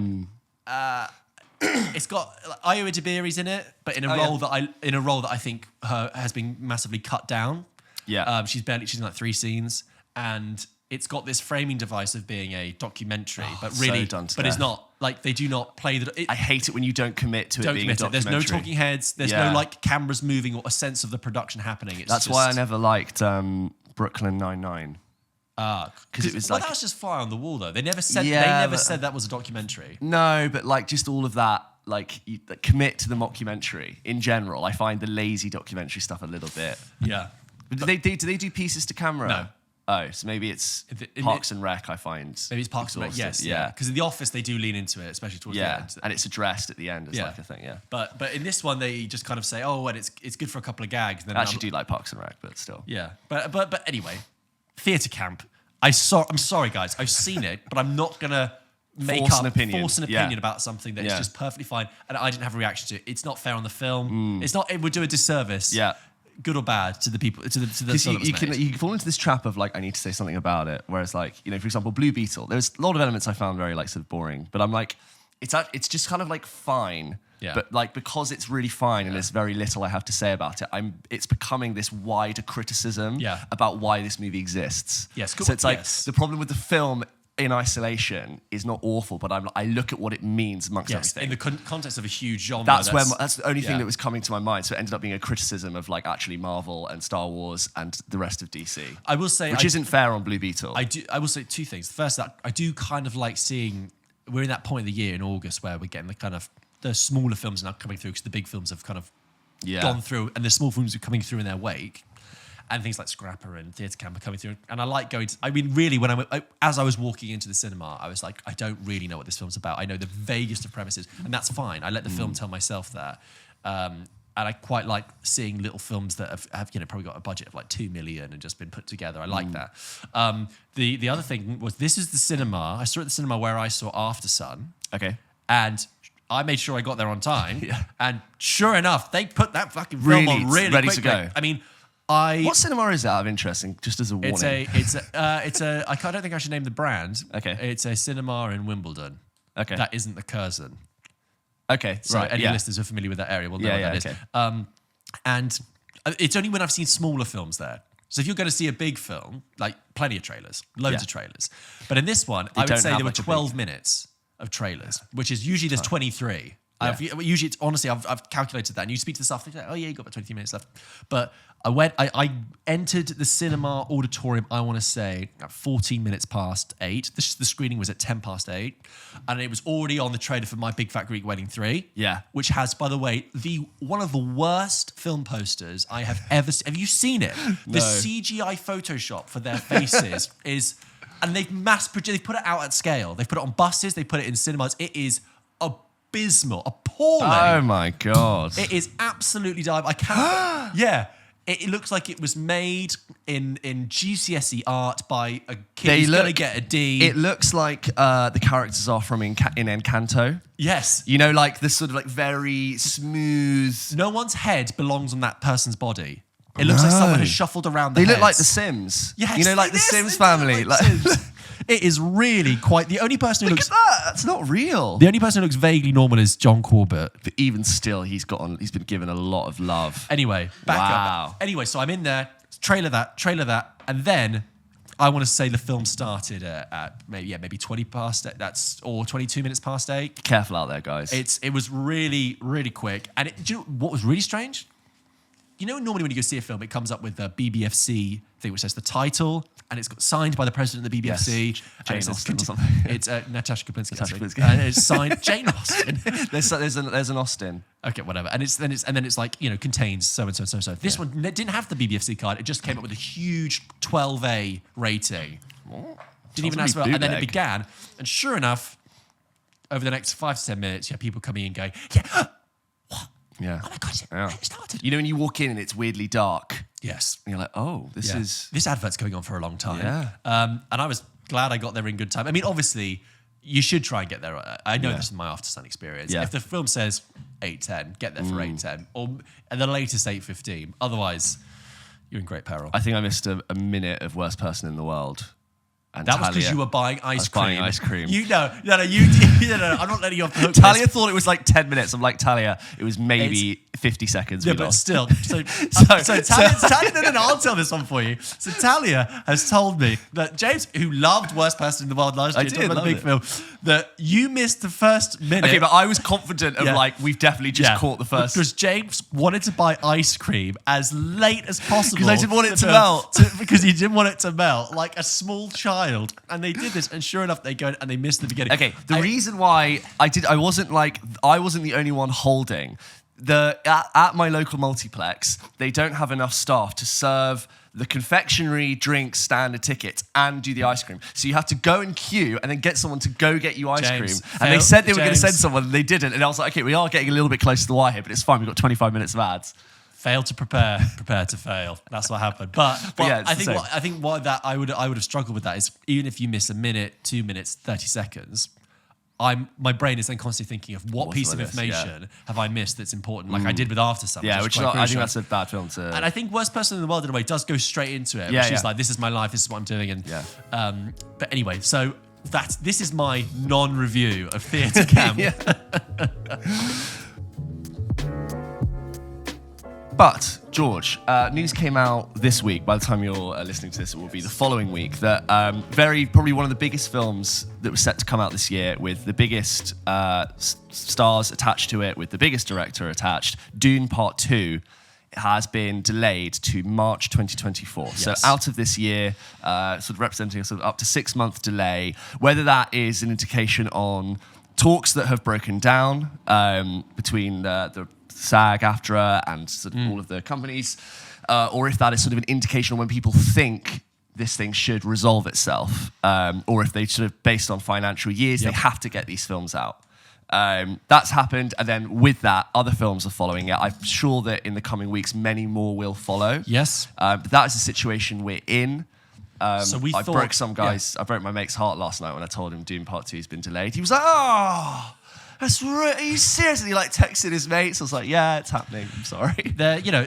it's got Ayo Edebiri's in it, but in a role that I think has been massively cut down. Yeah. She's in like 3 scenes, and it's got this framing device of being a documentary, but really, but it's not. Like, they do not play the. I hate it when you don't commit to it being a documentary. There's no talking heads. There's no like cameras moving or a sense of the production happening. That's why I never liked Brooklyn Nine-Nine. Because it was like, that was just fire on the wall, though. They never said said that was a documentary. No, but like just all of that, like you commit to the mockumentary in general. I find the lazy documentary stuff a little bit. Yeah. But do they do pieces to camera? No. Oh, so maybe it's Parks and Rec, I find. Maybe it's Parks and Rec, yes. Yeah. Because in The Office, they do lean into it, especially towards the end. And it's addressed at the end as like a thing, But in this one, they just kind of say, oh, and it's good for a couple of gags. Then I actually do like Parks and Rec, but still. Yeah. But anyway, Theatre Camp. I'm sorry, guys. I've seen it, but I'm not going to force an opinion about something that is just perfectly fine, and I didn't have a reaction to it. It's not fair on the film. It's not. It would do a disservice. Yeah. Good or bad to the people, to the you fall into this trap of like, I need to say something about it. Whereas like, you know, for example, Blue Beetle, there's a lot of elements I found very like sort of boring, but I'm like, it's just kind of like fine. Yeah. But like, because it's really fine and there's very little I have to say about it, it's becoming this wider criticism about why this movie exists. Yes. Cool. So it's like the problem with the film in isolation is not awful, but I look at what it means amongst everything. In the context of a huge genre. That's the only thing that was coming to my mind. So it ended up being a criticism of like actually Marvel and Star Wars and the rest of DC. I will say, which isn't fair on Blue Beetle. I will say 2 things. First, that I do kind of like seeing. We're in that point of the year in August where we're getting the kind of the smaller films now coming through, because the big films have kind of gone through, and the small films are coming through in their wake. And things like Scrapper and Theatre Camp are coming through. And I like going to... I mean, really, as I was walking into the cinema, I was like, I don't really know what this film's about. I know the vaguest of premises, and that's fine. I let the film tell myself that. And I quite like seeing little films that have probably got a budget of like 2 million and just been put together. I like that. The other thing was, this is the cinema. I saw it at the cinema where I saw After Sun. Okay. And I made sure I got there on time. And sure enough, they put that fucking film on really ready quickly. to go. I mean... What cinema is that, of interest? Just as a warning. I don't think I should name the brand. Okay. It's a cinema in Wimbledon. Okay. That isn't the Curzon. Okay. So any listeners who are familiar with that area will know what that is. And it's only when I've seen smaller films there. So if you're going to see a big film, like plenty of trailers, loads of trailers. But in this one, I would say there were 12 minutes of trailers, which is usually there's 23. Usually, it's honestly, I've calculated that. And you speak to the staff, they're like, oh yeah, you got about 23 minutes left. But I entered the cinema auditorium, I want to say, at 14 minutes past 8. The screening was at 10 past 8. And it was already on the trailer for My Big Fat Greek Wedding 3. Yeah. Which has, by the way, one of the worst film posters I have ever seen. Have you seen it? No. The CGI Photoshop for their faces is... And they've they've put it out at scale. They've put it on buses, they put it in cinemas. It is abysmal, appalling. Oh my God. It is absolutely dive. I can't. Yeah. It looks like it was made in GCSE art by a kid who's going to get a D. It looks like the characters are from in Encanto. Yes. You know, like this sort of like very smooth... No one's head belongs on that person's body. It looks like someone has shuffled around They look like the Sims. Yes, you know, like the Sims family. Like Sims. It is really quite... The only person who looks... Look at that. That's not real. The only person who looks vaguely normal is John Corbett. But even still, he's been given a lot of love. Anyway, back up. Anyway, so I'm in there, trailer that, and then I want to say the film started at maybe 20 past 8, or 22 minutes past 8. Careful out there, guys. It was really, really quick. And do you know what was really strange? You know, normally when you go see a film, it comes up with the BBFC thing, which says the title, and it's got signed by the president of the BBFC. Yes. Jane Austen or something. It's Natasha Kaplinsky. And it's signed Jane Austen. there's an Austen. Okay, whatever. And then it's like, you know, contains so and so and so and so. This one didn't have the BBFC card. It just came up with a huge 12A rating. What? Didn't even ask about it. And then it began. And sure enough, over the next 5 to 10 minutes, you have people coming in going, yeah. Yeah. Oh my God, it started. You know, when you walk in and it's weirdly dark. Yes. And you're like, oh, this advert's going on for a long time. Yeah. And I was glad I got there in good time. I mean, obviously, you should try and get there. I know this is my After Sun experience. Yeah. If the film says 8:10, get there for 8:10, or at the latest 8:15. Otherwise, you're in great peril. I think I missed a minute of Worst Person in the World. And that was because you were buying ice cream. Buying ice cream. No, I'm not letting you off the hook. Talia thought it was like 10 minutes. I'm like, Talia, it was maybe 50 seconds. Yeah, but still. So Talia, I'll tell this one for you. So Talia has told me that James, who loved Worst Person in the World last year, talking about the big film, that you missed the first minute. Okay, but I was confident of like, we've definitely just caught the first. Because James wanted to buy ice cream as late as possible. Because I didn't want it to melt. Because he didn't want it to melt, like a small child. And they did this, and sure enough, they go and they missed the beginning. Okay, the reason why I wasn't the only one holding. At my local multiplex, they don't have enough staff to serve the confectionery, drinks, standard tickets, and do the ice cream. So you have to go and queue and then get someone to go get you ice cream. And they said they were going to send someone, and they didn't. And I was like, okay, we are getting a little bit close to the wire here, but it's fine. We've got 25 minutes of ads. Fail to prepare to fail. That's what happened. But yeah, I think what I would have struggled with that is even if you miss a minute, 2 minutes, 30 seconds, my brain is then constantly thinking of what piece of information have I missed that's important, like I did with After Sun. Yeah, which I think that's a bad film to. And I think Worst Person in the World in a way does go straight into it. Yeah, she's like, this is my life, this is what I'm doing, and but anyway, so this is my non-review of Theatre Camp. But, George, news came out this week. By the time you're listening to this, it will be the following week. That probably one of the biggest films that was set to come out this year, with the biggest stars attached to it, with the biggest director attached, Dune Part 2, has been delayed to March 2024. Yes. So out of this year, sort of representing a sort of up to 6 month delay. Whether that is an indication on talks that have broken down between the SAG-AFTRA and sort of all of the companies, or if that is sort of an indication of when people think this thing should resolve itself, or if they sort of, based on financial years, they have to get these films out. That's happened, and then with that, other films are following it. I'm sure that in the coming weeks, many more will follow. Yes. But that is the situation we're in. So I broke my mate's heart last night when I told him Dune Part 2 has been delayed. He was like, oh... Are you seriously texted his mates? I was like, yeah, it's happening. I'm sorry.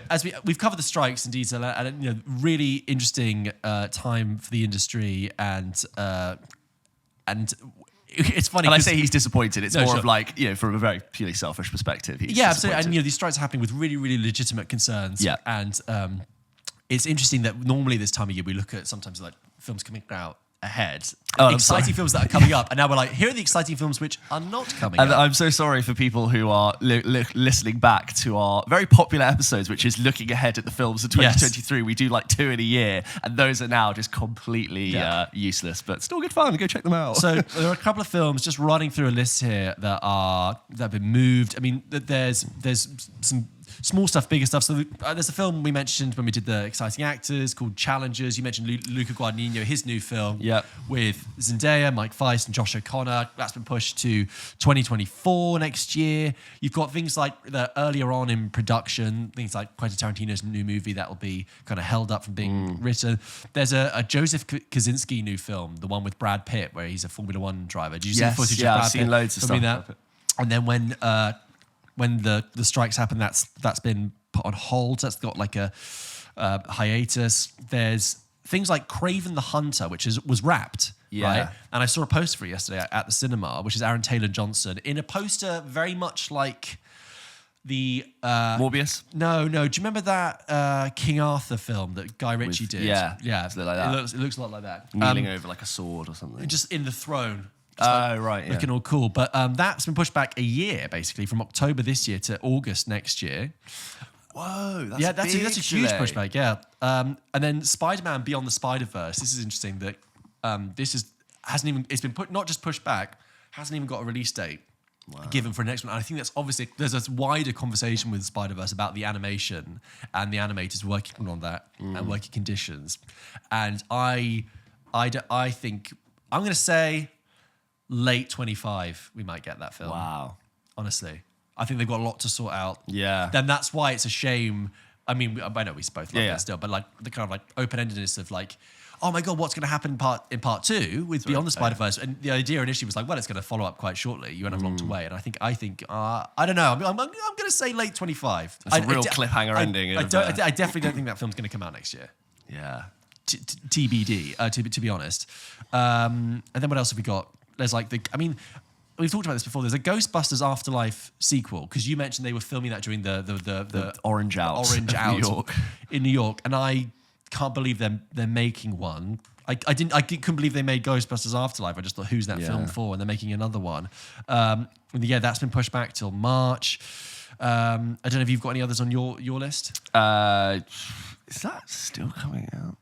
As we've covered the strikes in detail, and really interesting time for the industry, and it's funny. And I say he's disappointed. It's more of like, from a very purely selfish perspective. Absolutely. And these strikes are happening with really, really legitimate concerns. Yeah. And it's interesting that normally this time of year we look at sometimes like films coming out, ahead. Oh, exciting films that are coming up. And now we're like, here are the exciting films which are not coming up. I'm so sorry for people who are listening back to our very popular episodes, which is looking ahead at the films of 2023. Yes. We do like 2 in a year, and those are now just completely useless, but still good fun. Go check them out. So there are a couple of films, just running through a list here, that have been moved. I mean, there's some small stuff, bigger stuff. So there's a film we mentioned when we did the exciting actors called Challengers. You mentioned Luca Guadagnino, his new film with Zendaya, Mike Feist, and Josh O'Connor. That's been pushed to 2024 next year. You've got things like earlier on in production, things like Quentin Tarantino's new movie that will be kind of held up from being written. There's a Joseph Kosinski new film, the one with Brad Pitt, where he's a Formula One driver. Did you see the footage of Brad Pitt? I've seen loads of stuff. That? And then when the strikes happen, that's been put on hold. That's got like a hiatus. There's things like Craven the Hunter, which was wrapped, right? And I saw a poster for it yesterday at the cinema, which is Aaron Taylor-Johnson, in a poster very much like the... Morbius? No. Do you remember that King Arthur film that Guy Ritchie did? Yeah. Like that. It looks a lot like that. Kneeling over like a sword or something. Just in the throne. Right. Looking all cool. But that's been pushed back a year, basically, from October this year to August next year. Whoa, that's a huge pushback, yeah. And then Spider-Man Beyond the Spider-Verse. This is interesting that it's been not just pushed back, hasn't even got a release date given for the next one. And I think that's obviously, there's a wider conversation with Spider-Verse about the animation and the animators working on that and working conditions. And I think, I'm going to say late 25, we might get that film. Wow. Honestly. I think they've got a lot to sort out. Yeah. Then that's why it's a shame. I mean, I know we both love that still, but like the kind of like open-endedness of like, oh my God, what's going to happen in part 2 with Beyond the Spider-Verse? And the idea initially was like, well, it's going to follow up quite shortly. You won't have long to wait. And I think, I don't know. I'm going to say late 25. It's a real cliffhanger ending. I definitely don't think that film's going to come out next year. Yeah. TBD, to be honest. And then what else have we got? There's like we've talked about this before. There's a Ghostbusters Afterlife sequel, because you mentioned they were filming that during the Orange Out in New York, and I can't believe they're making one. I couldn't believe they made Ghostbusters Afterlife. I just thought, who's that film for? And they're making another one. That's been pushed back till March. I don't know if you've got any others on your list. Is that still coming out?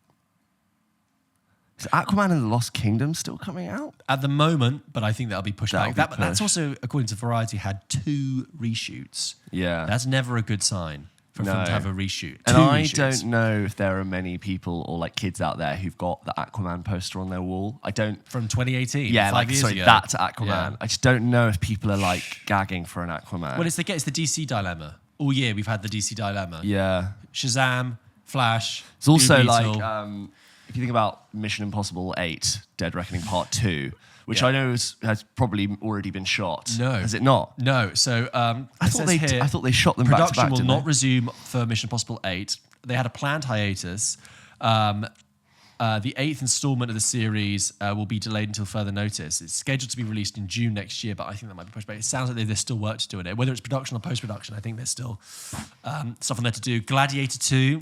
Is Aquaman and the Lost Kingdom still coming out? At the moment, but I think that'll be pushed back. That's also, according to Variety, had 2 reshoots. Yeah. That's never a good sign for a film to have a reshoot. And I don't know if there are many people or like kids out there who've got the Aquaman poster on their wall. I don't... From 2018? Yeah, 5 years ago. That's Aquaman. Yeah. I just don't know if people are like gagging for an Aquaman. Well, it's the DC dilemma. All year we've had the DC dilemma. Yeah. Shazam, Flash. It's also like... if you think about Mission Impossible 8, Dead Reckoning Part 2, which I know has probably already been shot. No. Has it not? No. So I thought they shot them back to back. Production will not resume for Mission Impossible 8. They had a planned hiatus. The 8th installment of the series will be delayed until further notice. It's scheduled to be released in June next year, but I think that might be pushed back. It sounds like there's still work to do in it. Whether it's production or post-production, I think there's still stuff on there to do. Gladiator 2,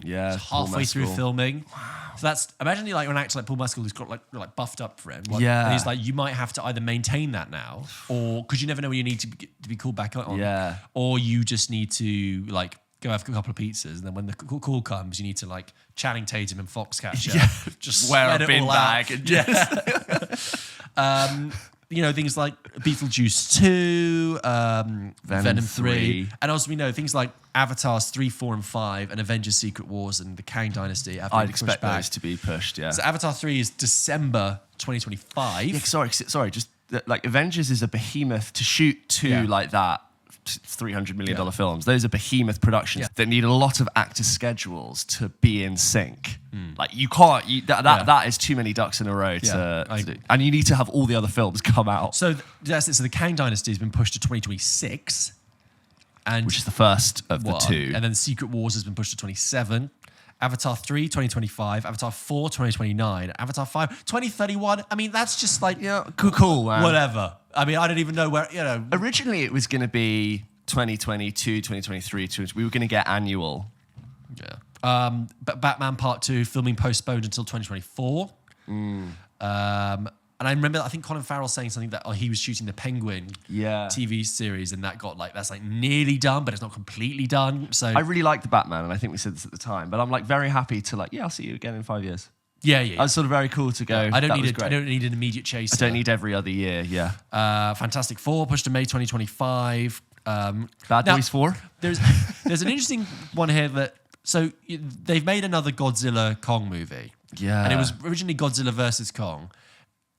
halfway through filming. Wow. So that's, imagine you're like an actor like Paul Mescal who's got like buffed up for it. And he's like, you might have to either maintain that now, or because you never know when you need to be called back on. Yeah. Or you just need to like go have a couple of pizzas, and then when the call comes, you need to like Channing Tatum and Foxcatcher just wear a bin bag and just things like Beetlejuice 2, Venom 3, and also we know things like Avatars 3, 4, and 5, and Avengers: Secret Wars and the Kang Dynasty. I'd expect those to be pushed. Yeah. So Avatar 3 is December 2025. Yeah, sorry. Just like Avengers is a behemoth to shoot like that. $300 million films. Those are behemoth productions that need a lot of actor schedules to be in sync. Like you can't. That is too many ducks in a row to do. And you need to have all the other films come out. So that's it. So the Kang Dynasty has been pushed to 2026, which is the first of the 2. And then Secret Wars has been pushed to 27. Avatar 3, 2025. Avatar 4, 2029. Avatar 5, 2031. I mean, that's just like... cool, man. Whatever. I mean, I don't even know where, Originally, it was going to be 2022, 2023. We were going to get annual. Yeah. But Batman Part 2, filming postponed until 2024. And I remember, I think Colin Farrell saying something that he was shooting the Penguin TV series, and that got that's nearly done, but it's not completely done. So I really like the Batman, and I think we said this at the time, but I'm very happy to I'll see you again in 5 years. Yeah. I was sort of very cool to go. I don't need an immediate chase. I don't need every other year. Yeah. Fantastic Four pushed to May 2025. Bad Boys 4. There's an interesting one here that they've made another Godzilla Kong movie. Yeah. And it was originally Godzilla versus Kong.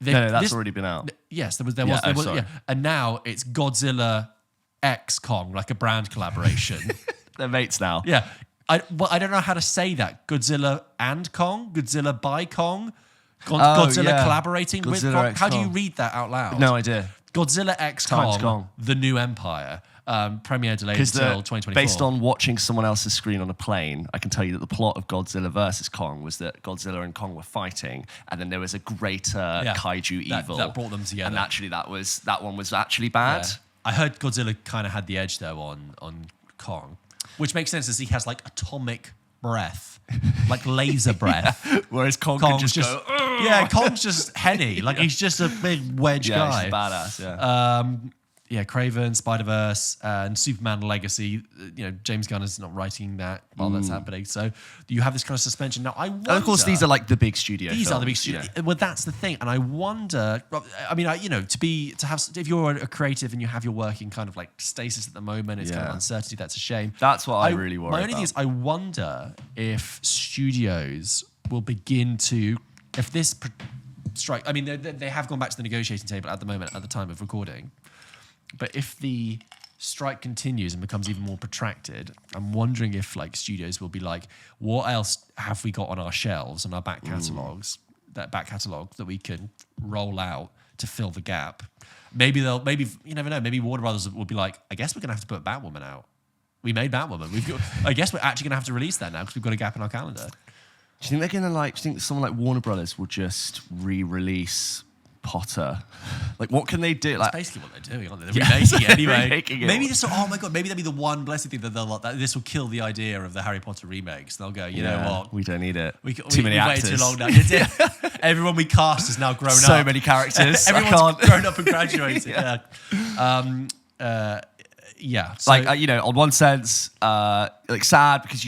No, that's already been out. Yes, there was. And now it's Godzilla X Kong, like a brand collaboration. They're mates now. Yeah. I don't know how to say that. Godzilla and Kong? Godzilla by Kong? Godzilla collaborating with Godzilla Kong? X How do you Kong. read that out loud? No idea. Godzilla X Times Kong, Kong. The New Empire. Premiere delayed until 2024. Based on watching someone else's screen on a plane, I can tell you that the plot of Godzilla versus Kong was that Godzilla and Kong were fighting, and then there was a greater kaiju evil that brought them together. And actually, that one was actually bad. Yeah. I heard Godzilla kind of had the edge though on Kong, which makes sense as he has atomic breath, laser breath. Whereas Kong's can just go. Yeah, Kong's just henny. He's just a big wedge guy. He's badass. Yeah. Craven, Spider-Verse, and Superman Legacy. James Gunn is not writing that while that's happening. So you have this kind of suspension. Now, I wonder... And of course, these are the big studio These films, are the big studio. Well, that's the thing. And I wonder... I mean, if you're a creative and you have your work in kind of stasis at the moment, it's kind of uncertainty, that's a shame. That's what I really worry about. My only thing is, I wonder if studios will begin to... If this strike... I mean, they have gone back to the negotiating table at the moment, at the time of recording. But if the strike continues and becomes even more protracted, I'm wondering if studios will be what else have we got on our shelves, on our back catalogs, that we can roll out to fill the gap. Maybe you never know. Maybe Warner Brothers will be I guess we're gonna have to put Batwoman out. We made Batwoman. I guess we're actually gonna have to release that now because we've got a gap in our calendar. Do you think they're gonna do you think someone like Warner Brothers will just re-release Potter? What can they do? That's basically what they're doing, aren't they? They're remaking it anyway. Remaking it. Maybe this. Oh my god! Maybe that'll be the one blessed thing that this will kill the idea of the Harry Potter remakes. They'll go, you know what? We don't need it. Too many actors. Waited too long now. Everyone we cast has now grown up. So many characters. Everyone's grown up and graduated. Yeah. So, on one sense, sad because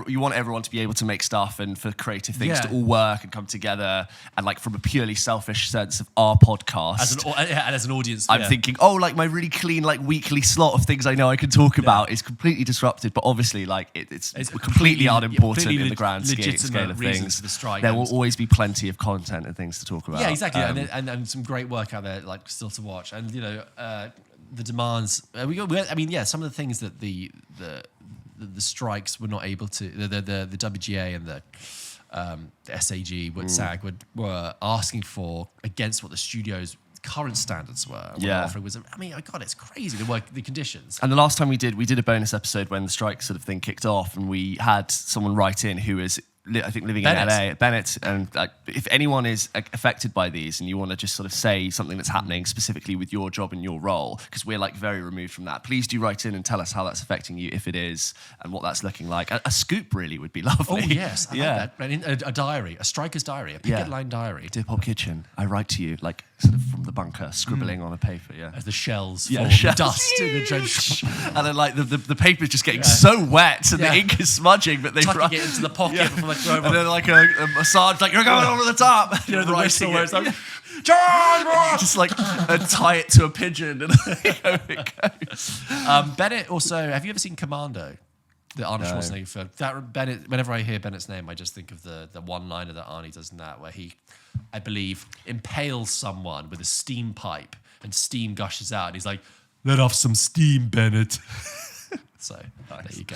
you want everyone to be able to make stuff and for creative things to all work and come together, and from a purely selfish sense of our podcast as an audience, I'm thinking, my really clean weekly slot of things I know I can talk about is completely disrupted. But obviously, it's completely unimportant in the grand scale of things. The strike, there will always be plenty of content and things to talk about. Yeah, exactly, and some great work out there, still to watch, and the demands. Some of the things that the strikes were not able to. The WGA and the SAG, SAG were asking for against what the studio's current standards were. Offering was. It's crazy the conditions. And the last time we did a bonus episode when the strike sort of thing kicked off, and we had someone write in who is, I think, living in LA, Bennett. And if anyone is affected by these and you want to just sort of say something that's happening specifically with your job and your role, because we're very removed from that, please do write in and tell us how that's affecting you, if it is, and what that's looking like. A scoop really would be lovely. Oh, yes. I like that. A diary, a striker's diary, a picket line diary. Dear Pulp Kitchen, I write to you, sort of from the bunker, scribbling on a paper, As the shells fall, the dust in the trench. And then, the paper's just getting so wet and the ink is smudging, but they've tucking it into the pocket before they throw it. And then a massage, you're going over the top. The whistle where it's just tie it to a pigeon and it goes. Bennett also, have you ever seen Commando? The Arnold Schwarzenegger film. Bennett, whenever I hear Bennett's name, I just think of the one-liner that Arnie does in that, where he, I believe, impales someone with a steam pipe and steam gushes out, and he's like, "Let off some steam, Bennett." So There you go.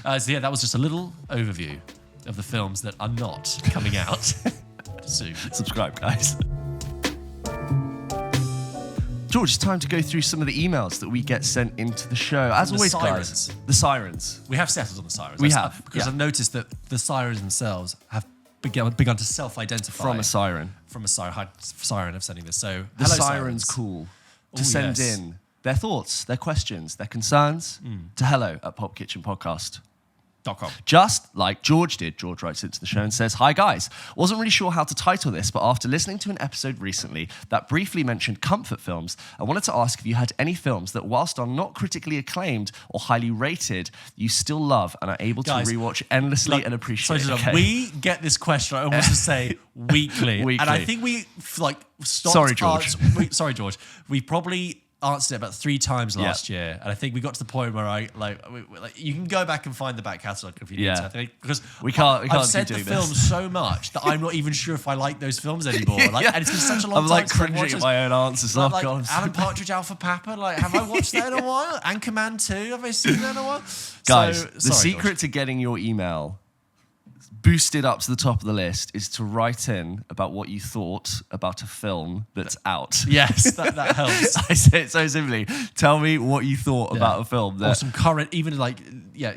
That was just a little overview of the films that are not coming out soon. Subscribe, guys. George, it's time to go through some of the emails that we get sent into the show. As always, guys, the sirens. We have settled on the sirens. We have. Because I've noticed that the sirens themselves have begun to self-identify. From a siren. From a siren. Hi, siren of sending this. So, the siren's cool to send in their thoughts, their questions, their concerns to hello@pulpkitchenpodcast. .com. Just like George did. George writes into the show and says, "Hi guys, wasn't really sure how to title this, but after listening to an episode recently that briefly mentioned comfort films, I wanted to ask if you had any films that whilst are not critically acclaimed or highly rated, you still love and are able to rewatch endlessly and appreciate." Okay. We get this question, I almost to say weekly. And I think we stopped. Sorry, George. Sorry, George. We probably answered it about 3 times last year, and I think we got to the point where you can go back and find the back catalogue if you need to. I think because we can't I've said the doing film this. so much that I'm not even sure if I like those films anymore. And it's been such a long I'm time. I'm cringing at my own answers. God. Alan Partridge, Alpha Papa. Have I watched that in a while? Anchorman 2. Have I seen that in a while? Guys, the secret to getting your email boosted up to the top of the list is to write in about what you thought about a film that's out. Yes, that helps. I say it so simply. Tell me what you thought about a film. Or some current,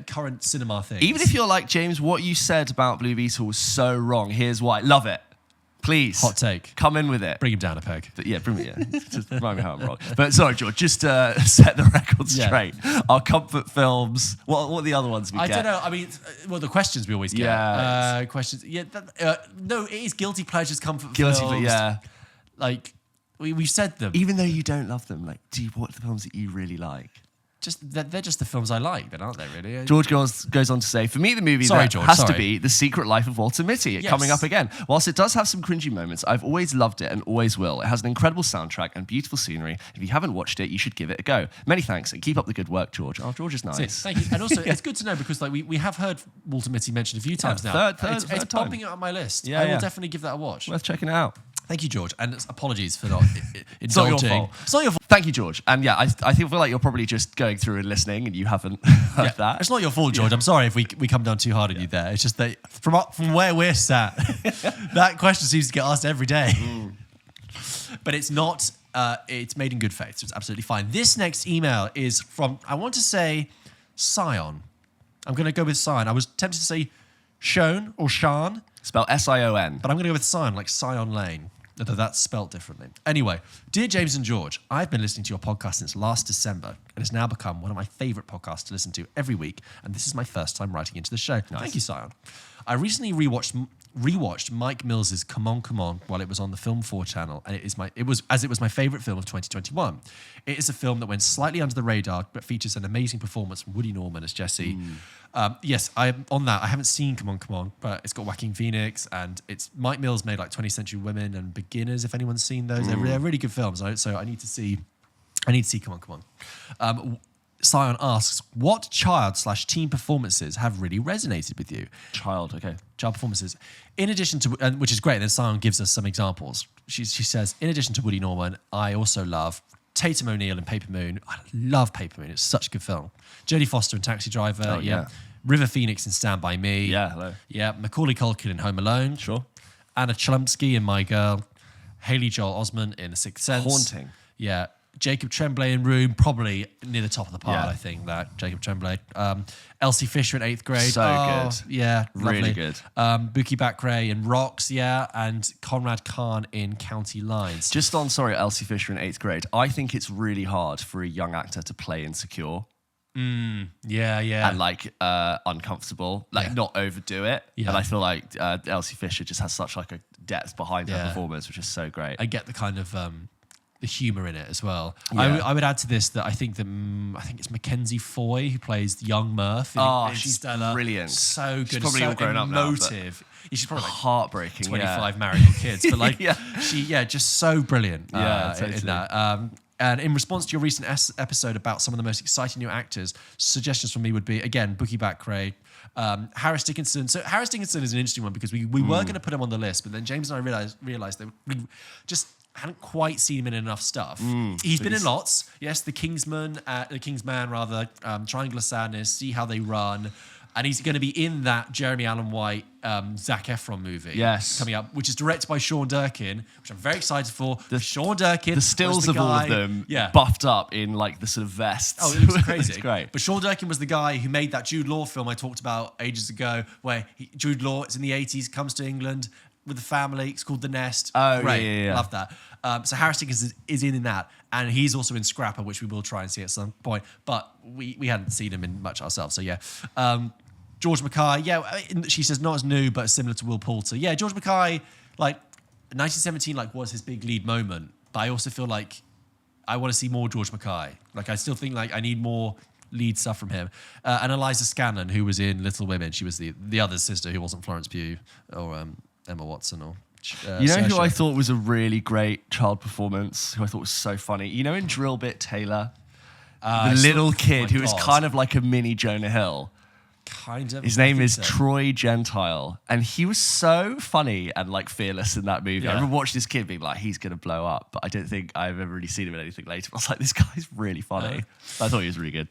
current cinema things. Even if you're like, James, what you said about Blue Beetle was so wrong. Here's why. Love it. Please. Hot take. Come in with it. Bring him down a peg. But bring me in. Just remind me how I'm wrong. But sorry, George, just to set the record straight. Our comfort films, what are the other ones we get? I don't know. I mean, the questions we always get. Yeah. Questions. Yeah. No, it is guilty pleasures, comfort Guilty, films. yeah. We've said them. Even though you don't love them, what are the films that you really like? They're just the films I like, then, aren't they? Really? George goes on to say, for me, the movie has to be The Secret Life of Walter Mitty. Coming up again. Whilst it does have some cringy moments, I've always loved it and always will. It has an incredible soundtrack and beautiful scenery. If you haven't watched it, you should give it a go. Many thanks and keep up the good work, George. Oh, George is nice. Thank you. And also, it's good to know because we have heard Walter Mitty mentioned a few times now. It's bumping it on my list. I will definitely give that a watch. Worth checking it out. Thank you, George, and apologies for not indulging. It's not your fault. It's not your fault. Thank you, George. And I feel like you're probably just going through and listening, and you haven't heard that. It's not your fault, George. I'm sorry if we come down too hard on you there. It's just that from where we're sat, that question seems to get asked every day. But it's not. It's made in good faith, so it's absolutely fine. This next email is from, I want to say, Sion. I'm going to go with Sion. I was tempted to say Sean or Sean. Spelled S-I-O-N. But I'm going to go with Sion, like Sion Lane. Although that's spelt differently. Anyway, dear James and George, I've been listening to your podcast since last December and it's now become one of my favourite podcasts to listen to every week, and this is my first time writing into the show. Nice. Thank you, Sion. I recently rewatched Mike Mills's Come On, Come On while it was on the Film 4 channel, and it was my favourite film of 2021. It is a film that went slightly under the radar, but features an amazing performance from Woody Norman as Jesse. Yes, I haven't seen Come On, Come On, but it's got Joaquin Phoenix, and it's Mike Mills made like 20th Century Women and Beginners, if anyone's seen those. They're really good films, so I need to see Come On, Come On. Sion asks, what child/teen performances have really resonated with you? Child performances. In addition to, which is great, and then Sion gives us some examples. She says, in addition to Woody Norman, I also love Tatum O'Neal in Paper Moon. I love Paper Moon. It's such a good film. Jodie Foster in Taxi Driver. Oh, yeah. River Phoenix in Stand By Me. Yeah, hello. Yeah, Macaulay Culkin in Home Alone. Sure. Anna Chlumsky in My Girl. Haley Joel Osment in The Sixth Sense. Haunting. Yeah. Jacob Tremblay in Room, probably near the top of the pile, I think, that Jacob Tremblay. Elsie Fisher in 8th grade. So good. Yeah, lovely. Really good. Buki Bakray in Rocks, and Conrad Khan in County Lines. Just on, Elsie Fisher in 8th grade, I think it's really hard for a young actor to play insecure. Yeah. And uncomfortable, not overdo it. Yeah. And I feel like Elsie Fisher just has such like a depth behind her performance, which is so great. I get the kind of the humour in it as well. Yeah. I would add to this that I think it's Mackenzie Foy who plays young Murph. She's brilliant. So good. She's probably so all grown up now. She's probably heartbreaking. 25 married with kids, but she just so brilliant. Totally. In that. And in response to your recent episode about some of the most exciting new actors, suggestions from me would be, again, Buki Bakray, Harris Dickinson. So Harris Dickinson is an interesting one because we were going to put him on the list, but then James and I realised that we just hadn't quite seen him in enough stuff. He's been in lots. Yes, The Kingsman, Triangle of Sadness, See How They Run. And he's going to be in that Jeremy Allen White, Zac Efron movie coming up, which is directed by Sean Durkin, which I'm very excited for. Sean Durkin, the stills of all of them, buffed up in like the sort of vests. Oh, it looks crazy. It's great. But Sean Durkin was the guy who made that Jude Law film I talked about ages ago, where Jude Law, it's in the 80s, comes to England with the family. It's called The Nest. Oh, great. Yeah. Love that. So Harris Dickinson is in that, and he's also in Scrapper, which we will try and see at some point. But we hadn't seen him in much ourselves, so yeah. George Mackay, she says not as new, but similar to Will Poulter. Yeah, George Mackay, like 1917, like was his big lead moment. But I also feel like I want to see more George Mackay. Like I still think like I need more lead stuff from him. And Eliza Scanlon, who was in Little Women, she was the other sister who wasn't Florence Pugh or Emma Watson or. You know who I thought was a really great child performance, who I thought was so funny? You know in Drill Bit Taylor? The little kid who is kind of like a mini Jonah Hill. Kind of. His name is Troy Gentile. And he was so funny and like fearless in that movie. Yeah. I remember watching this kid being like, he's going to blow up. But I don't think I've ever really seen him in anything later. I was like, this guy's really funny. I thought he was really good.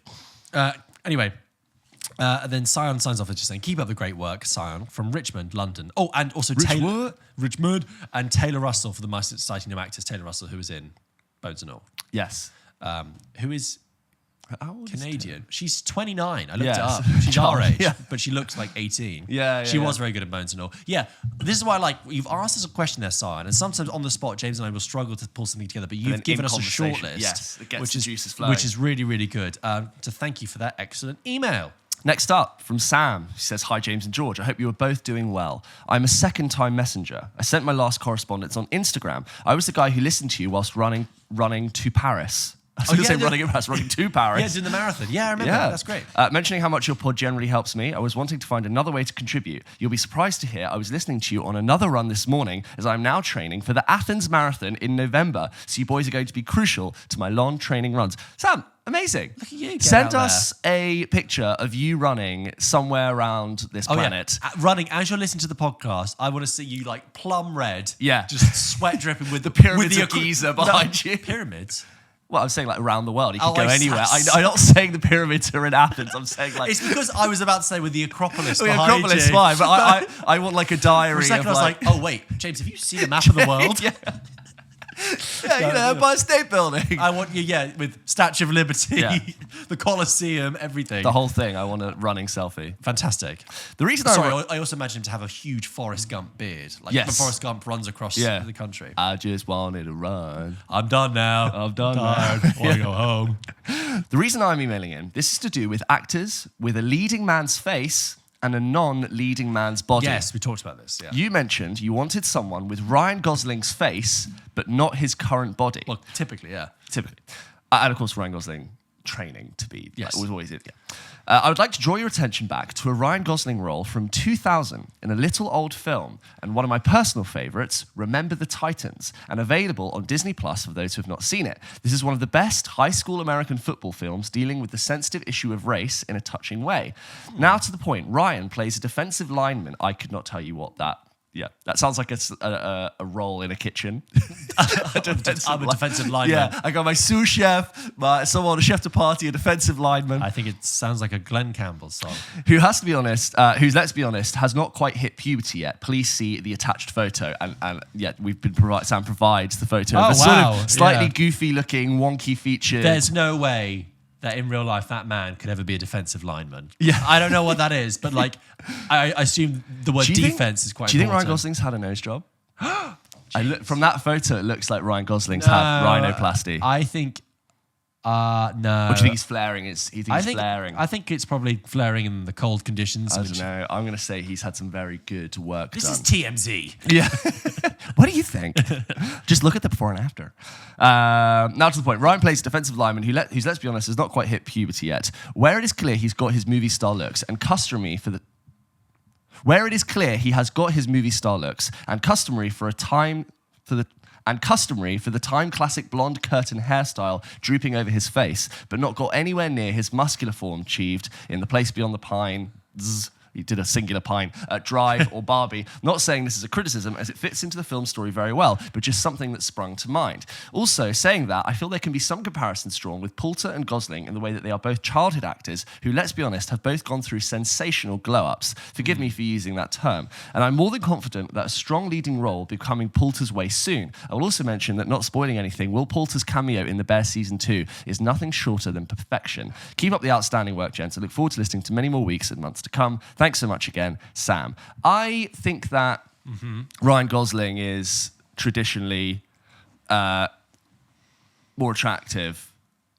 Anyway. Then Sion signs off as just saying, keep up the great work, Sion, from Richmond, London. Oh, and also Richmond, and Taylor Russell, for the most exciting new actress, Taylor Russell, who was in Bones and All. Yes. Who is Canadian. She's 29. I looked Yeah. it up. She's our age, Yeah. but she looks like 18. Yeah, She yeah. was very good at Bones and All. Yeah, this is why, like, you've asked us a question there, Sion, and sometimes on the spot, James and I will struggle to pull something together, but you've given us a short list. Yes, it gets the juices flowing. Which is really, really good. To thank you for that excellent email. Next up, from Sam, he says, hi, James and George. I hope you are both doing well. I'm a second-time messenger. I sent my last correspondence on Instagram. I was the guy who listened to you whilst running to Paris. I was going to say running in Paris, running to Paris. Yeah, doing the marathon. Yeah, I remember that. That's great. Mentioning how much your pod generally helps me, I was wanting to find another way to contribute. You'll be surprised to hear I was listening to you on another run this morning as I'm now training for the Athens Marathon in November. So you boys are going to be crucial to my long training runs. Sam, amazing. Look at you. Send us a picture of you running somewhere around this planet. Yeah. Running as you're listening to the podcast. I want to see you like plum red. Yeah. Just sweat dripping with the pyramids of Giza behind you. Pyramids? Well, I'm saying like around the world. You can go like anywhere. I'm not saying the pyramids are in Athens. I'm saying like... It's because I was about to say with the Acropolis the behind Acropolis you. fine, but I want like a diary For a second of I was like, oh wait, James, have you seen a map of the world? Yeah, Empire State Building. I want you, with Statue of Liberty, the Colosseum, everything. The whole thing. I want a running selfie. Fantastic. The reason I also imagine him to have a huge Forrest Gump beard. Like when Forrest Gump runs across the country. I just wanted to run. I'm done now. I'm done now. I want to go home. The reason I'm emailing in, this is to do with actors with a leading man's face and a non-leading man's body. Yes, we talked about this. Yeah. You mentioned you wanted someone with Ryan Gosling's face, but not his current body. Well, typically, yeah. Typically. And of course, Ryan Gosling training to be. Yes. Was always it, yeah. I would like to draw your attention back to a Ryan Gosling role from 2000 in a little old film, and one of my personal favourites, Remember the Titans, and available on Disney Plus for those who have not seen it. This is one of the best high school American football films dealing with the sensitive issue of race in a touching way. Now to the point, Ryan plays a defensive lineman. I could not tell you what that. Yeah, that sounds like a role in a kitchen. I'm a defensive lineman. Yeah, I got my sous chef, someone, a chef de partie, a defensive lineman. I think it sounds like a Glenn Campbell song. Who has to be honest, let's be honest, has not quite hit puberty yet. Please see the attached photo. And we've been Sam provides the photo of a sort of slightly goofy looking, wonky featured. There's no way that in real life that man could ever be a defensive lineman. Yeah. I don't know what that is, but like I assume the word defense is quite important. Do you think Ryan Gosling's had a nose job? From that photo, it looks like Ryan Gosling's had rhinoplasty. I think no. What do you think he's flaring? Flaring. I think it's probably flaring in the cold conditions. I don't know. I'm going to say he's had some very good work done. This is TMZ. Yeah. What do you think? Just look at the before and after. Now to the point. Ryan plays a defensive lineman who's, let's be honest, has not quite hit puberty yet. Where it is clear he's got his movie star looks and customary for the time classic blonde curtain hairstyle drooping over his face, but not got anywhere near his muscular form achieved in The Place Beyond the Pine. He did a singular pine, Drive or Barbie. Not saying this is a criticism, as it fits into the film story very well, but just something that sprung to mind. Also, saying that, I feel there can be some comparisons drawn with Poulter and Gosling in the way that they are both childhood actors who, let's be honest, have both gone through sensational glow-ups. Forgive me for using that term. And I'm more than confident that a strong leading role will be coming Poulter's way soon. I will also mention that, not spoiling anything, Will Poulter's cameo in The Bear Season 2 is nothing shorter than perfection. Keep up the outstanding work, gents. I look forward to listening to many more weeks and months to come. Thanks so much again, Sam. I think that Ryan Gosling is traditionally more attractive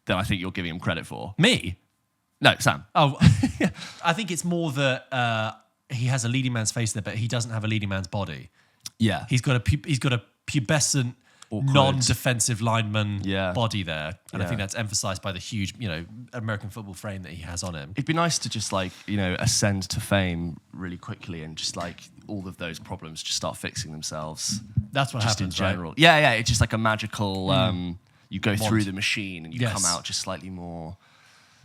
than I think you're giving him credit for. Me? No, Sam. Oh, I think it's more that he has a leading man's face there, but he doesn't have a leading man's body. Yeah. He's got a pubescent, Awkward. non-defensive lineman Yeah. body there. And I Yeah. think that's emphasized by the huge, American football frame that he has on him. It'd be nice to just ascend to fame really quickly and just all of those problems just start fixing themselves. That's what just happens, in general. right? Yeah, it's just like a magical. You go through the machine and you Yes. come out just slightly more.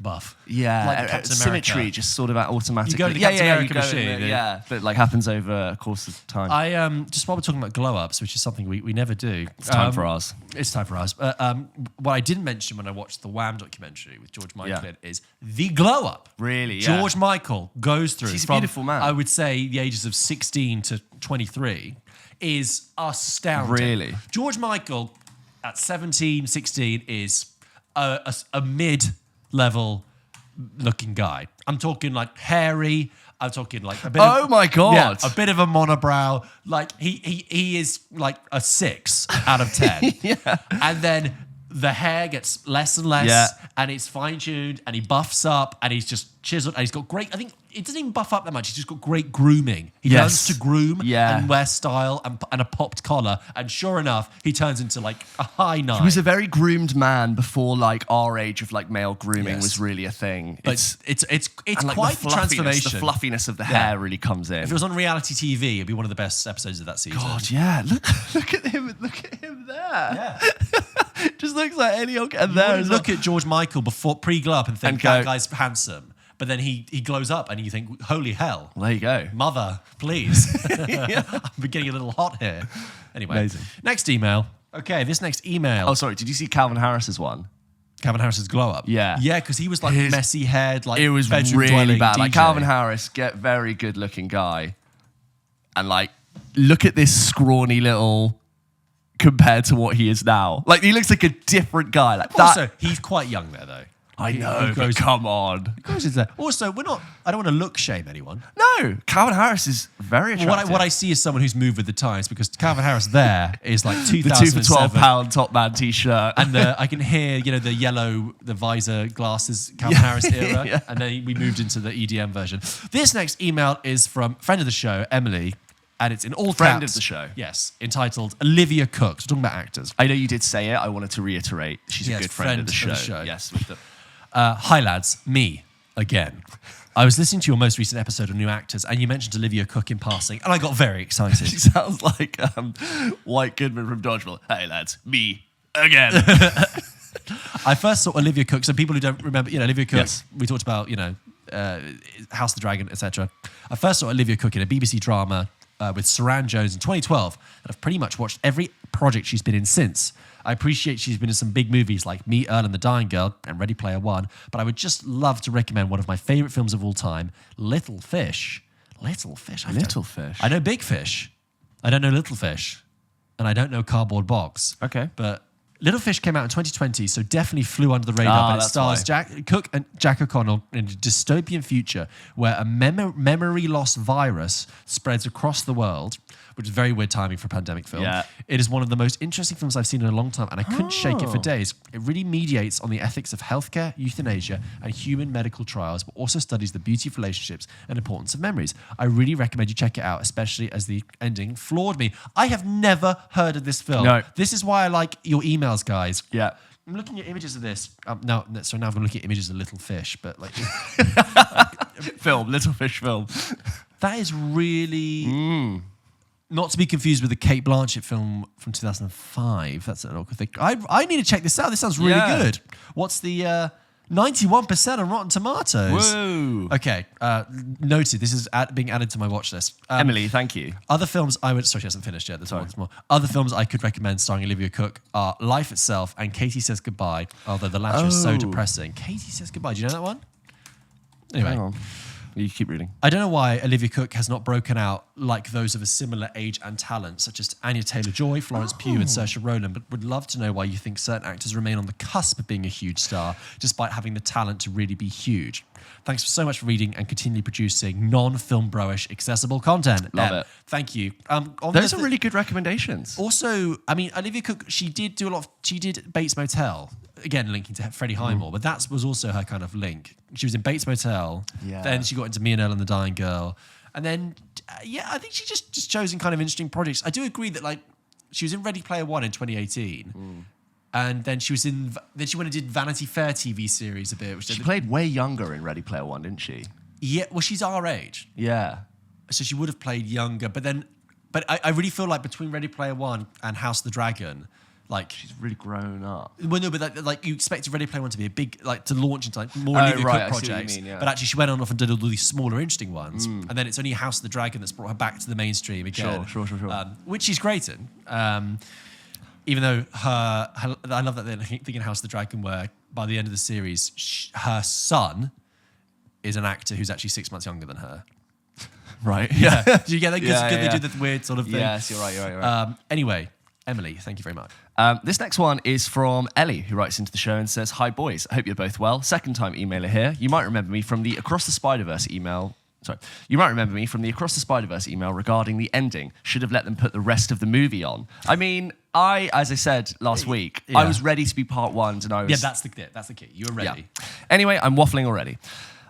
Buff. Yeah, Like Captain symmetry America. just sort of automatically. You go to the Captain America you go machine, in there, yeah. but happens over a course of time. I just while we're talking about glow ups, which is something we never do. It's time for ours. It's time for ours. What I didn't mention when I watched the Wham documentary with George Michael Yeah. is the glow up. Really, yeah. George Michael goes through. He's a from, beautiful man. I would say the ages of 16 to 23 is astounding. Really? George Michael at 17, 16 is a mid-level looking guy. I'm talking like hairy. I'm talking like a bit. Oh my God. Yeah, a bit of a monobrow. Like he is like a 6 out of 10. Yeah. And then the hair gets less and less, Yeah. and it's fine tuned, and he buffs up, and he's just chiseled, and he's got great. I think it doesn't even buff up that much. He's just got great grooming. He Yes. learns to groom Yeah. and wear style and a popped collar, and sure enough, he turns into like a high 9. He was a very groomed man before our age of male grooming Yes. was really a thing. But it's and, quite the transformation. The fluffiness of the hair really comes in. If it was on reality TV, it'd be one of the best episodes of that season. God, yeah. Look at him. Look at him there. Yeah. Just looks like any old. And You there wouldn't as look well. at George Michael before pre-glow up and think And go- that guy's handsome, but then he glows up and you think, holy hell. Well, there you go. Mother, please. I'm getting a little hot here. Anyway, Amazing. Next email. Okay, this next email. Oh, sorry. Did you see Calvin Harris's one? Calvin Harris's glow up. Yeah. Yeah, because he was like His- messy haired, like It was bedroom really dwelling bad. Like DJ. Calvin Harris, very good looking guy, and look at this scrawny little compared to what he is now. Like he looks like a different guy. Like that. Also, he's quite young there though. I He know. goes- But come on. Goes into there. Also, we're not. I don't want to look shame anyone. No, Calvin Harris is very attractive. What I see is someone who's moved with the times because Calvin Harris there is like the 2 2007. for £12 top man t-shirt. And I can hear, the yellow, the visor glasses, Calvin Harris era. Yeah. And then we moved into the EDM version. This next email is from friend of the show, Emily. And it's in all Friend caps. of the show. Yes. Entitled Olivia Cook. So talking about actors. I know you did say it. I wanted to reiterate. She's Yes, a good friend of the show. Yes. With the, Hi, lads. Me. Again. I was listening to your most recent episode of New Actors, and you mentioned Olivia Cook in passing, and I got very excited. she sounds like White Goodman from Dodgeball. Hey, lads. Me. Again. I first saw Olivia Cook. So people who don't remember, Olivia Cook. Yes. We talked about, House of the Dragon, etc. I first saw Olivia Cook in a BBC drama with Saran Jones in 2012, and I've pretty much watched every project she's been in since. I appreciate she's been in some big movies like Me, Earl and the Dying Girl and Ready Player One, but I would just love to recommend one of my favourite films of all time, Little Fish. Little Fish. Little Fish. I know Big Fish. I don't know Little Fish. And I don't know Cardboard Box. Okay. But Little Fish came out in 2020, so definitely flew under the radar. But it that's stars why. Jack Cook and Jack O'Connell in a dystopian future where a memory loss virus spreads across the world, which is very weird timing for a pandemic film. Yeah. It is one of the most interesting films I've seen in a long time, and I couldn't shake it for days. It really mediates on the ethics of healthcare, euthanasia, and human medical trials, but also studies the beauty of relationships and importance of memories. I really recommend you check it out, especially as the ending floored me. I have never heard of this film. No. This is why I like your emails, guys. Yeah. I'm looking at images of this. Now I'm going to look at images of Little Fish, but like Little Fish film. that is really not to be confused with the Kate Blanchett film from 2005. That's an awkward thing. I need to check this out. This sounds really Yeah. good. What's the 91% on Rotten Tomatoes? Whoa. Okay, noted. This is being added to my watch list. Emily, thank you. Other films I would... Sorry, she hasn't finished yet. There's more. Other films I could recommend starring Olivia Cook are Life Itself and Katie Says Goodbye, although the latter is so Oh. depressing. Katie Says Goodbye. Do you know that one? Anyway. Hang on. You keep reading. I don't know why Olivia Cook has not broken out like those of a similar age and talent, such as Anya Taylor-Joy, Florence Pugh, and Saoirse Ronan, but would love to know why you think certain actors remain on the cusp of being a huge star, despite having the talent to really be huge. Thanks so much for reading and continually producing non-film bro-ish accessible content. Love it. Thank you. Those are really good recommendations. Also, I mean, Olivia Cook, she did Bates Motel, again linking to Freddie Highmore, but that was also her kind of link. She was in Bates Motel, then she got into Me and Earl and the Dying Girl, and then I think she just chosen kind of interesting projects. I do agree that like she was in Ready Player One in 2018. And then she went and did Vanity Fair TV series a bit. Which she played way younger in Ready Player One, didn't she? Yeah, well, she's our age. Yeah. So she would have played younger, but I really feel like between Ready Player One and House of the Dragon, like she's really grown up. Well, no, but like you expected Ready Player One to be a big, like to launch into like more Olivia Cook projects. But actually, she went on off and did all these smaller, interesting ones. And then it's only House of the Dragon that's brought her back to the mainstream again. Sure. Which she's great in. Even though I love that they're thinking House of the Dragon, where by the end of the series, her son is an actor who's actually 6 months younger than her. Right. Yeah. Do you get that? They do the weird sort of thing. Yes, you're right. Anyway, Emily, thank you very much. This next one is from Ellie, who writes into the show and says, "Hi boys, I hope you're both well. Second time emailer here. You might remember me from the Across the Spider-Verse email. You might remember me from the Across the Spider-Verse email regarding the ending. Should have let them put the rest of the movie on. I mean, as I said last week, I was ready to be part one, and I was... Yeah, that's the key. You were ready. Yeah. Anyway, I'm waffling already.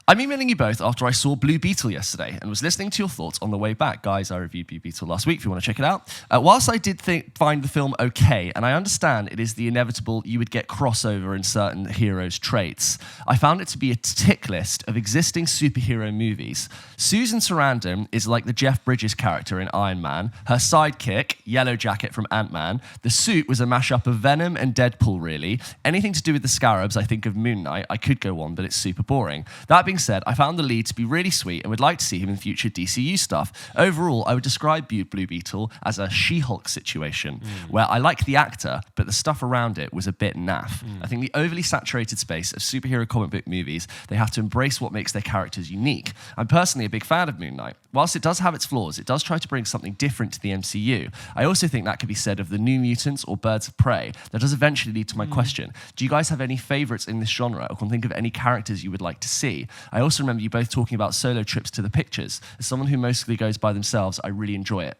I'm emailing you both after I saw Blue Beetle yesterday and was listening to your thoughts on the way back. Guys, I reviewed Blue Beetle last week if you want to check it out. Whilst I did find the film okay, and I understand it is the inevitable you would get crossover in certain heroes' traits, I found it to be a tick list of existing superhero movies. Susan Sarandon is like the Jeff Bridges character in Iron Man. Her sidekick, Yellow Jacket from Ant-Man. The suit was a mashup of Venom and Deadpool, really. Anything to do with the Scarabs, I think of Moon Knight. I could go on, but it's super boring. That being said, I found the lead to be really sweet and would like to see him in future DCU stuff. Overall, I would describe Blue Beetle as a She-Hulk situation, where I like the actor, but the stuff around it was a bit naff. I think the overly saturated space of superhero comic book movies, they have to embrace what makes their characters unique. I'm personally a big fan of Moon Knight. Whilst it does have its flaws, it does try to bring something different to the MCU. I also think that could be said of the New Mutants or Birds of Prey. That does eventually lead to my question. Do you guys have any favourites in this genre, or can think of any characters you would like to see? I also remember you both talking about solo trips to the pictures. As someone who mostly goes by themselves, I really enjoy it.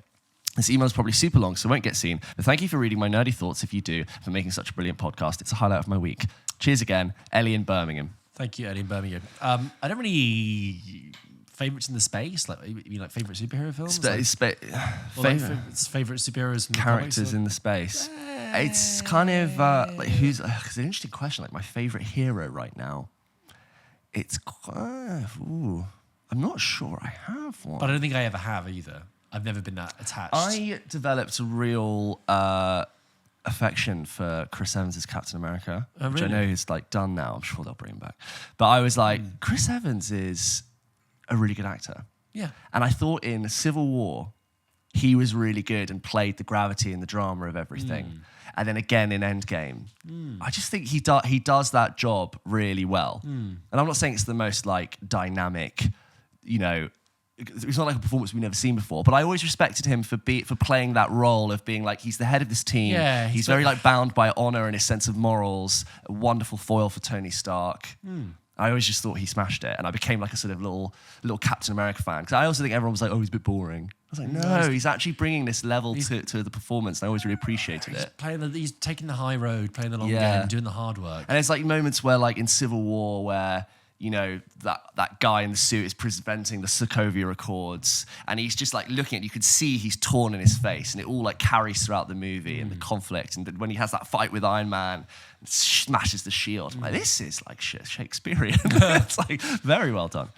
This email is probably super long, so it won't get seen, but thank you for reading my nerdy thoughts, if you do, for making such a brilliant podcast. It's a highlight of my week. Cheers again, Ellie in Birmingham. Thank you, Ellie in Birmingham. I don't really... Favourites in the space? Like, you mean like favourite superhero films? Favourite superheroes and characters in the space. It's kind of like it's an interesting question. Like my favourite hero right now. It's I'm not sure I have one. But I don't think I ever have either. I've never been that attached. I developed a real affection for Chris Evans as Captain America, which I know is like done now. I'm sure they'll bring him back. But I was like, Chris Evans is a really good actor. Yeah. And I thought in Civil War, he was really good and played the gravity and the drama of everything. And then again in Endgame, I just think he does that job really well. And I'm not saying it's the most like dynamic, you know, it's not like a performance we've never seen before, but I always respected him for playing that role of being like, he's the head of this team. Yeah, he's very like bound by honor and his sense of morals, a wonderful foil for Tony Stark. I always just thought he smashed it, and I became like a sort of little Captain America fan, because I also think everyone was like, oh, he's a bit boring. I was like, no, he's actually bringing this level to the performance, and I always really appreciated it. He's taking the high road, playing the long game, doing the hard work. And it's like moments where, like in Civil War, where you know that guy in the suit is presenting the Sokovia Accords, and he's just like looking at. You could see he's torn in his face, and it all like carries throughout the movie and the conflict. And when he has that fight with Iron Man, and smashes the shield. I'm like, this is like Shakespearean. It's like very well done.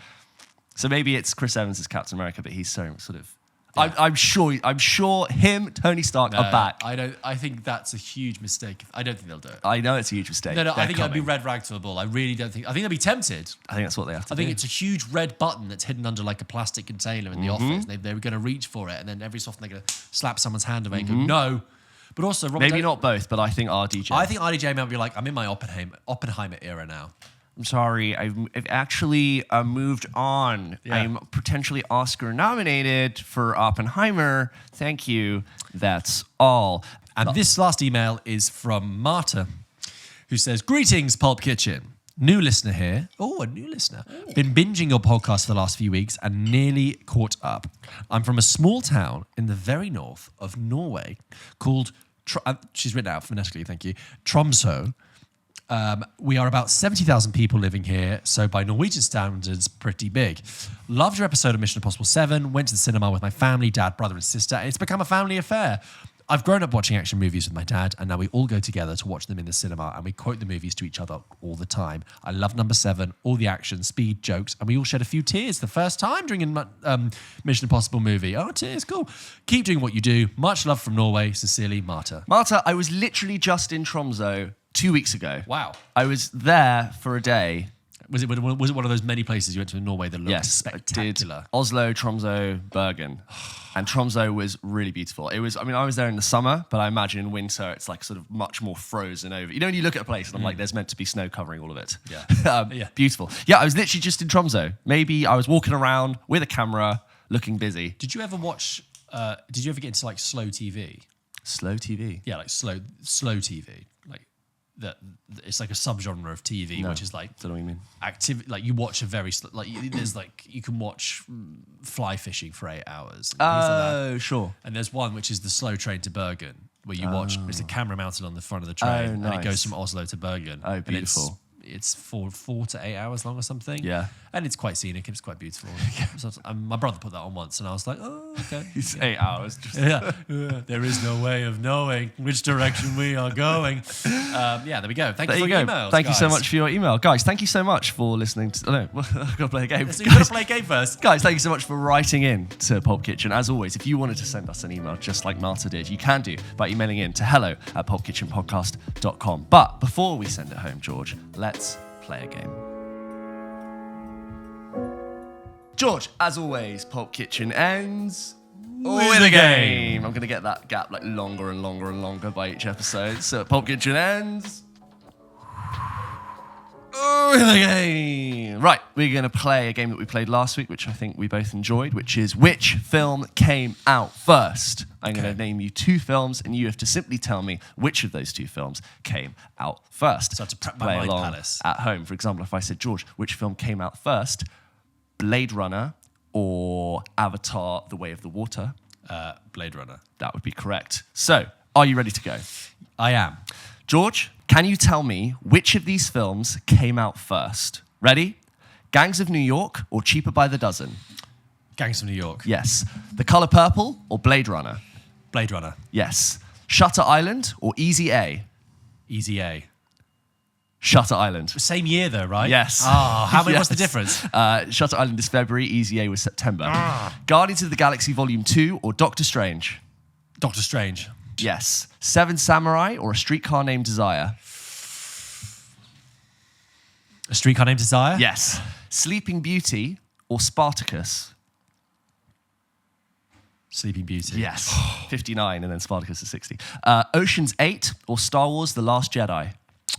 So maybe it's Chris Evans as Captain America, but he's so sort of. Yeah. I'm sure him, Tony Stark are back. I think that's a huge mistake. I don't think they'll do it. I know it's a huge mistake. No, I think it'll be red rag to the bull. I really don't think. I think they'll be tempted. I think that's what they have to do. I think it's a huge red button that's hidden under like a plastic container in the office. They were going to reach for it, and then every so often they're going to slap someone's hand away and go, no. But also, maybe not both, but I think RDJ. I think RDJ might be like, I'm in my Oppenheimer era now. I'm sorry, I've actually moved on. Yeah. I'm potentially Oscar nominated for Oppenheimer. Thank you. That's all. And this last email is from Marta, who says, greetings, Pulp Kitchen. New listener here. Oh, a new listener. Been binging your podcast for the last few weeks and nearly caught up. I'm from a small town in the very north of Norway called, she's written out phonetically, thank you, Tromsø. We are about 70,000 people living here, so by Norwegian standards, pretty big. Loved your episode of Mission Impossible 7, went to the cinema with my family, dad, brother and sister, and it's become a family affair. I've grown up watching action movies with my dad, and now we all go together to watch them in the cinema, and we quote the movies to each other all the time. I love number 7, all the action, speed, jokes, and we all shed a few tears the first time during a Mission Impossible movie. Oh, tears, cool. Keep doing what you do. Much love from Norway. Sincerely, Marta. Marta, I was literally just in Tromsø 2 weeks ago. Wow. I was there for a day. Was it one of those many places you went to in Norway that looked spectacular? I did Oslo, Tromsø, Bergen. And Tromsø was really beautiful. I was there in the summer, but I imagine in winter it's like sort of much more frozen over. You know, when you look at a place and I'm like, there's meant to be snow covering all of it. Yeah. Beautiful. Yeah, I was literally just in Tromsø. Maybe I was walking around with a camera, looking busy. Did you ever get into like slow TV? Slow TV? Yeah, like slow TV. That it's like a subgenre of TV, which is like I don't know what you mean. Activity. Like you watch a very there's like you can watch fly fishing for 8 hours. Oh, sure. And there's one which is the slow train to Bergen, where you watch. It's a camera mounted on the front of the train, and it goes from Oslo to Bergen. Oh, beautiful. And it's 4 to 8 hours long or something. Yeah. And it's quite scenic. It's quite beautiful. So, my brother put that on once, and I was like, oh, okay. It's 8 hours. Yeah. There is no way of knowing which direction we are going. There we go. Thank you for your emails, Thank you so much for your email. Guys, thank you so much for listening to... I've got to play a game. So you've got to play a game first. Guys, thank you so much for writing in to Pulp Kitchen. As always, if you wanted to send us an email just like Marta did, you can do by emailing in to hello@pulpkitchenpodcast.com. But before we send it home, George, let's play a game. George, as always, Pulp Kitchen ends with a game. I'm going to get that gap like longer and longer and longer by each episode. So Pulp Kitchen ends with a game. Right, we're going to play a game that we played last week, which I think we both enjoyed, which is which film came out first. I'm going to name you 2 films, and you have to simply tell me which of those 2 films came out first. So to prep my mind palace. At home. For example, if I said, George, which film came out first? Blade Runner or Avatar: The Way of the Water? Blade Runner. That would be correct. So, are you ready to go? I am. George, can you tell me which of these films came out first? Ready? Gangs of New York or Cheaper by the Dozen? Gangs of New York. Yes. The Color Purple or Blade Runner? Blade Runner. Yes. Shutter Island or Easy A? Easy A. Shutter Island. Same year though, right? Yes. Oh, what's the difference? Shutter Island is February, Easy A was September. Guardians of the Galaxy Volume 2 or Doctor Strange? Doctor Strange. Yes. Seven Samurai or A Streetcar Named Desire? A Streetcar Named Desire? Yes. Sleeping Beauty or Spartacus? Sleeping Beauty. Yes. 59 and then Spartacus is 60. Ocean's 8 or Star Wars The Last Jedi?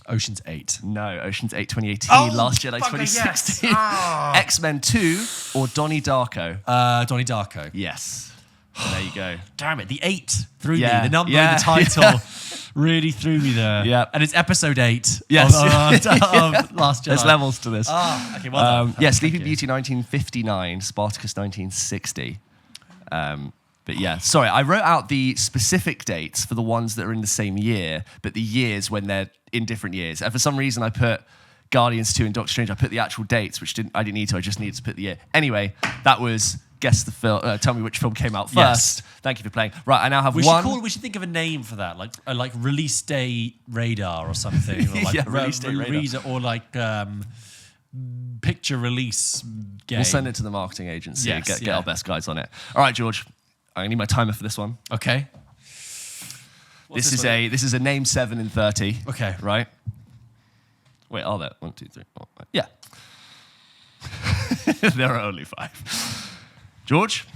Ocean's 8. No, Ocean's 8 2018, Last Jedi 2016. Yes. X-Men 2 or Donnie Darko? Donnie Darko. Yes. There you go. Damn it, the 8 threw me. Yeah. The number in the title really threw me there. Yeah. And it's episode 8 Yes. of Last Jedi. There's levels to this. Okay, well done. Yeah, Sleeping Beauty 1959, Spartacus 1960. But yeah, sorry, I wrote out the specific dates for the ones that are in the same year, but the years when they're in different years. And for some reason, I put Guardians 2 and Doctor Strange. I put the actual dates, which I didn't need to. I just needed to put the year. Anyway, that was guess the film. Tell me which film came out first. Yes. Thank you for playing. Right, I now have we one. We should think of a name for that, like release day radar or something, or like Yeah, release day radar. or like picture release game. We'll send it to the marketing agency. Yes, Get our best guys on it. All right, George. I need my timer for this one. Okay. This is a name 7 in 30. Okay. Right? Wait, are there? 1, 2, 3, 4, 5. Yeah. There are only 5. George,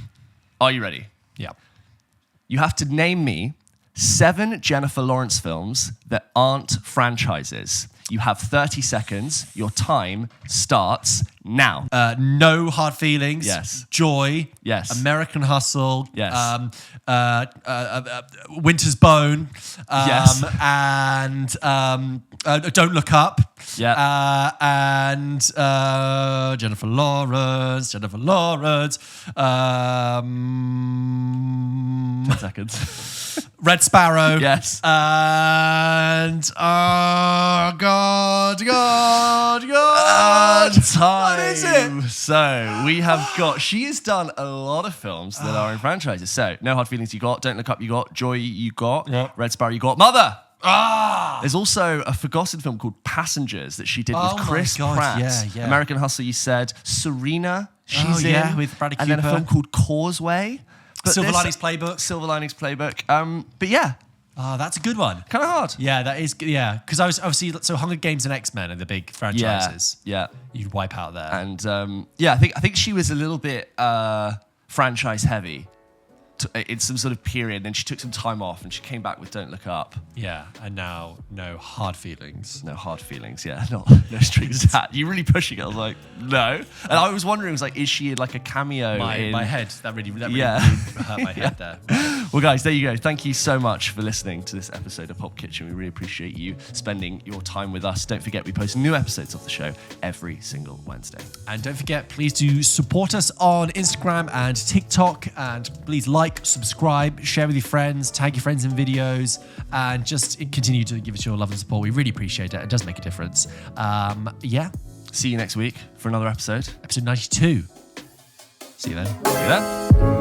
are you ready? Yeah. You have to name me 7 Jennifer Lawrence films that aren't franchises. You have 30 seconds. Your time starts now. No Hard Feelings. Yes. Joy. Yes. American Hustle. Yes. Winter's Bone. Yes. And Don't Look Up. Yeah. And Jennifer Lawrence. 10 seconds. Red Sparrow. Yes. And God. Time. What is it? So we have got. She has done a lot of films that are in franchises. So No Hard Feelings you got. Don't Look Up you got. Joy you got. Yep. Red Sparrow you got. Mother. There's also a forgotten film called Passengers that she did with Chris Pratt. Yeah. American Hustle, you said. Serena, she's in. with Bradley And then a Cooper. film called Causeway. But Silver Linings Playbook. Silver Linings Playbook. But yeah, That's a good one. kind of hard. Yeah, that is. Yeah, because I was obviously so Hunger Games and X-Men are the big franchises. Yeah. You'd wipe out there. And I think she was a little bit franchise heavy in some sort of period. Then she took some time off and she came back with Don't Look Up. Yeah, and now No Hard Feelings. No Hard Feelings, yeah. No strings attached. You're really pushing it. I was like, no. And I was wondering, is she like a cameo in... My head, that really hurt my head there. Well, guys, there you go. Thank you so much for listening to this episode of Pulp Kitchen. We really appreciate you spending your time with us. Don't forget, we post new episodes of the show every single Wednesday. And don't forget, please do support us on Instagram and TikTok. And please like, subscribe, share with your friends, tag your friends in videos, and just continue to give us your love and support. We really appreciate it. It does make a difference. See you next week for another episode. Episode 92. See you then. See you then.